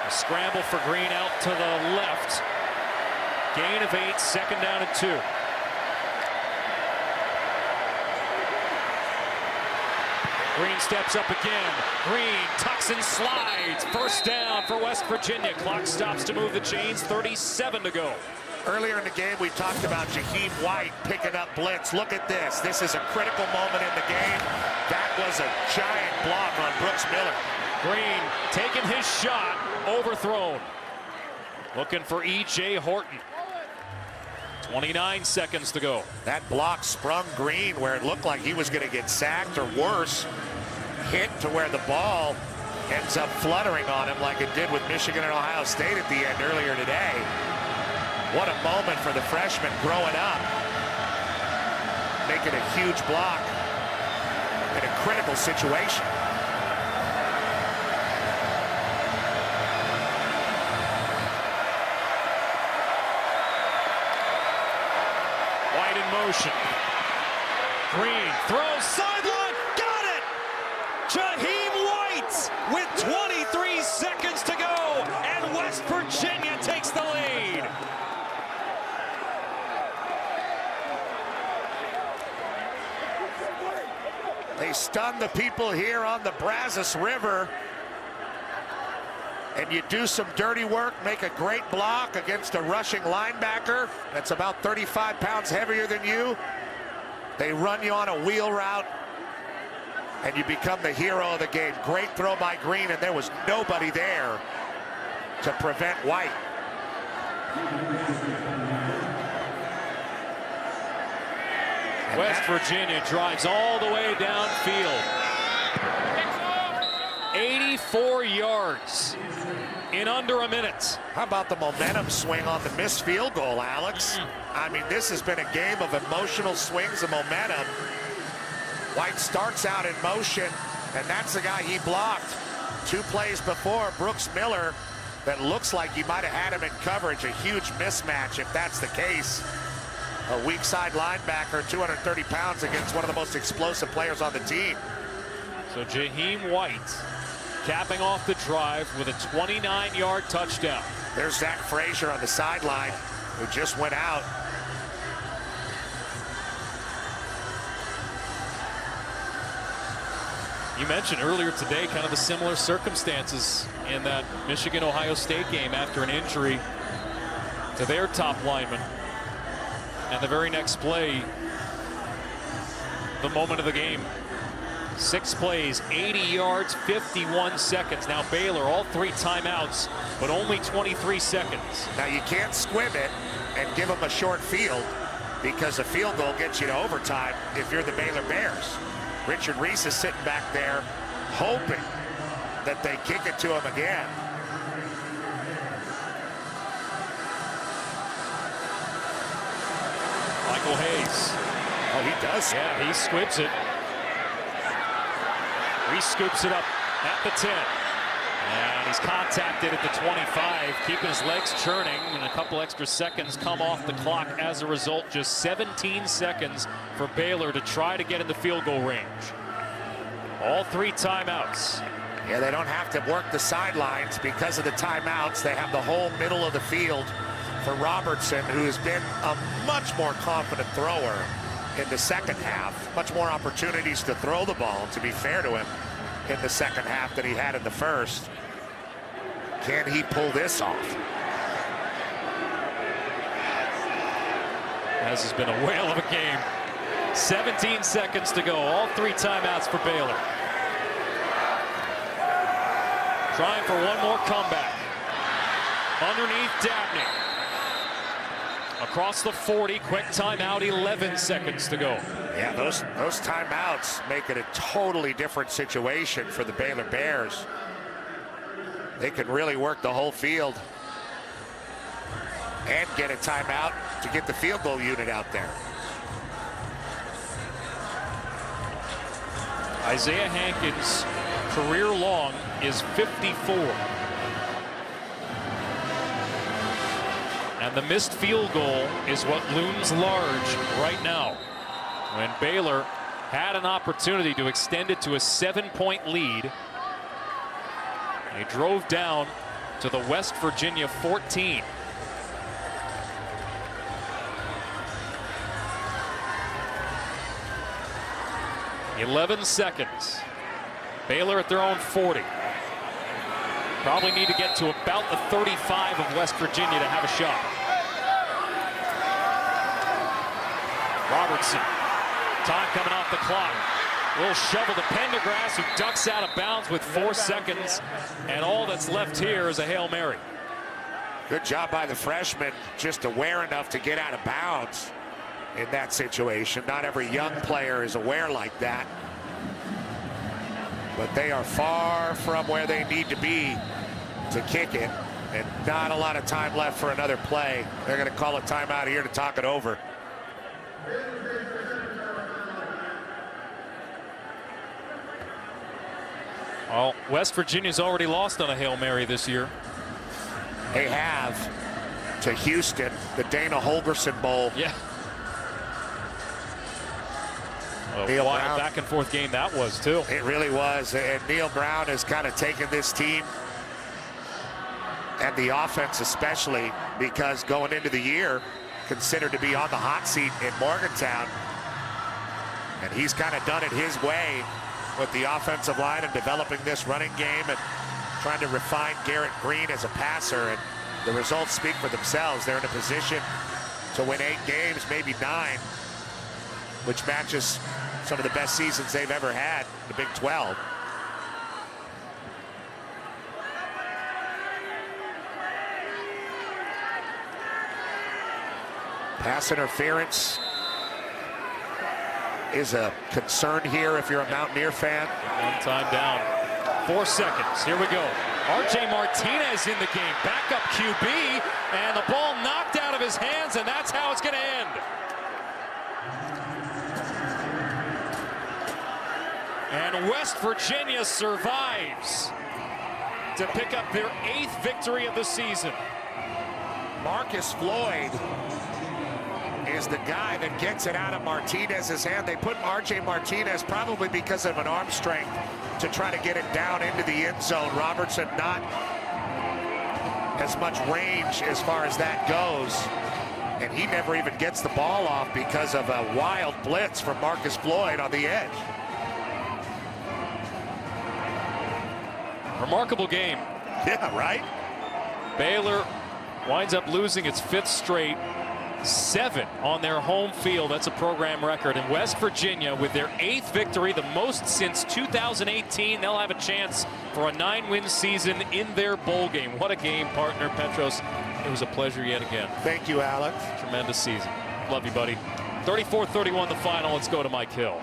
a scramble for Green out to the left. Gain of 8, second down and 2. Green steps up again. Green tucks and slides. First down for West Virginia. Clock stops to move the chains. 37 to go. Earlier in the game, we talked about Jaheim White picking up blitz. Look at this. This is a critical moment in the game. That was a giant block on Brooks Miller. Green taking his shot. Overthrown. Looking for E.J. Horton. 29 seconds to go. That block sprung Green where it looked like he was going to get sacked or worse. Hit to where the ball ends up fluttering on him like it did with Michigan and Ohio State at the end earlier today. What a moment for the freshman growing up. Making a huge block in a critical situation. White in motion. Green throws sideline. Got it! Jaheim White with 23 seconds to go. And West Virginia takes the lead. They stun the people here on the Brazos River. And you do some dirty work, make a great block against a rushing linebacker that's about 35 pounds heavier than you. They run you on a wheel route, and you become the hero of the game. Great throw by Green, and there was nobody there to prevent White. West Virginia drives all the way downfield. 84 yards in under a minute. How about the momentum swing on the missed field goal, Alex? I mean, this has been a game of emotional swings of momentum. White starts out in motion, and that's the guy he blocked 2 plays before. Brooks Miller, that looks like he might have had him in coverage. A huge mismatch if that's the case. A weak side linebacker, 230 pounds against one of the most explosive players on the team. So Jaheim White capping off the drive with a 29-yard touchdown. There's Zach Frazier on the sideline, who just went out. You mentioned earlier today kind of the similar circumstances in that Michigan-Ohio State game after an injury to their top lineman. And the very next play, the moment of the game. 6 plays, 80 yards, 51 seconds. Now Baylor, all 3 timeouts, but only 23 seconds. Now you can't squib it and give them a short field, because a field goal gets you to overtime if you're the Baylor Bears. Richard Reese is sitting back there hoping that they kick it to him again. Michael Hayes. Oh, he does. Yeah, he squibs it. He scoops it up at the 10. And he's contacted at the 25, keeping his legs churning, and a couple extra seconds come off the clock as a result. Just 17 seconds for Baylor to try to get in the field goal range. All 3 timeouts. Yeah, they don't have to work the sidelines because of the timeouts. They have the whole middle of the field for Robertson, who has been a much more confident thrower in the second half. Much more opportunities to throw the ball, to be fair to him, in the second half than he had in the first. Can he pull this off? As has been a whale of a game 17 seconds to go. All 3 timeouts for Baylor. Trying for one more comeback. Underneath Dabney. Across the 40, quick timeout, 11 seconds to go. Yeah, those timeouts make it a totally different situation for the Baylor Bears. They can really work the whole field and get a timeout to get the field goal unit out there. Isaiah Hankins' career long is 54. And the missed field goal is what looms large right now. When Baylor had an opportunity to extend it to a 7-point lead, they drove down to the West Virginia 14. "11 seconds. Baylor at their own 40. Probably need to get to about the 35 of West Virginia to have a shot. Robertson. Time coming off the clock. Little shovel to Pendergrass, who ducks out of bounds with 4 seconds. And all that's left here is a Hail Mary. Good job by the freshman, just aware enough to get out of bounds in that situation. Not every young player is aware like that. But they are far from where they need to be to kick it, and not a lot of time left for another play. They're going to call a timeout here to talk it over. Well, West Virginia's already lost on a Hail Mary this year. They have to Houston, the Dana Holgerson Bowl. Yeah. A Neil wild Brown. back and forth game that was, too. It really was, and Neil Brown has kind of taken this team and the offense especially, because going into the year considered to be on the hot seat in Morgantown, and he's kind of done it his way with the offensive line and developing this running game and trying to refine Garrett Green as a passer, and the results speak for themselves. They're in a position to win 8 games, maybe 9, which matches some of the best seasons they've ever had in the Big 12. Pass interference is a concern here if you're a Mountaineer fan. One time down. 4 seconds. Here we go. R.J. Martinez in the game. Backup QB. And the ball knocked out of his hands, and that's how it's going to end. And West Virginia survives to pick up their 8th victory of the season. Marcus Floyd is the guy that gets it out of Martinez's hand. They put R.J. Martinez, probably because of an arm strength, to try to get it down into the end zone. Robertson not as much range as far as that goes, and he never even gets the ball off because of a wild blitz from Marcus Floyd on the edge. Remarkable game. Yeah, right? Baylor winds up losing its 5th straight. 7 on their home field. That's a program record. And West Virginia, with their 8th victory, the most since 2018, they'll have a chance for a 9-win season in their bowl game. What a game, partner Petros. It was a pleasure yet again. Thank you, Alex. Tremendous season. Love you, buddy. 34-31 the final. Let's go to Mike Hill.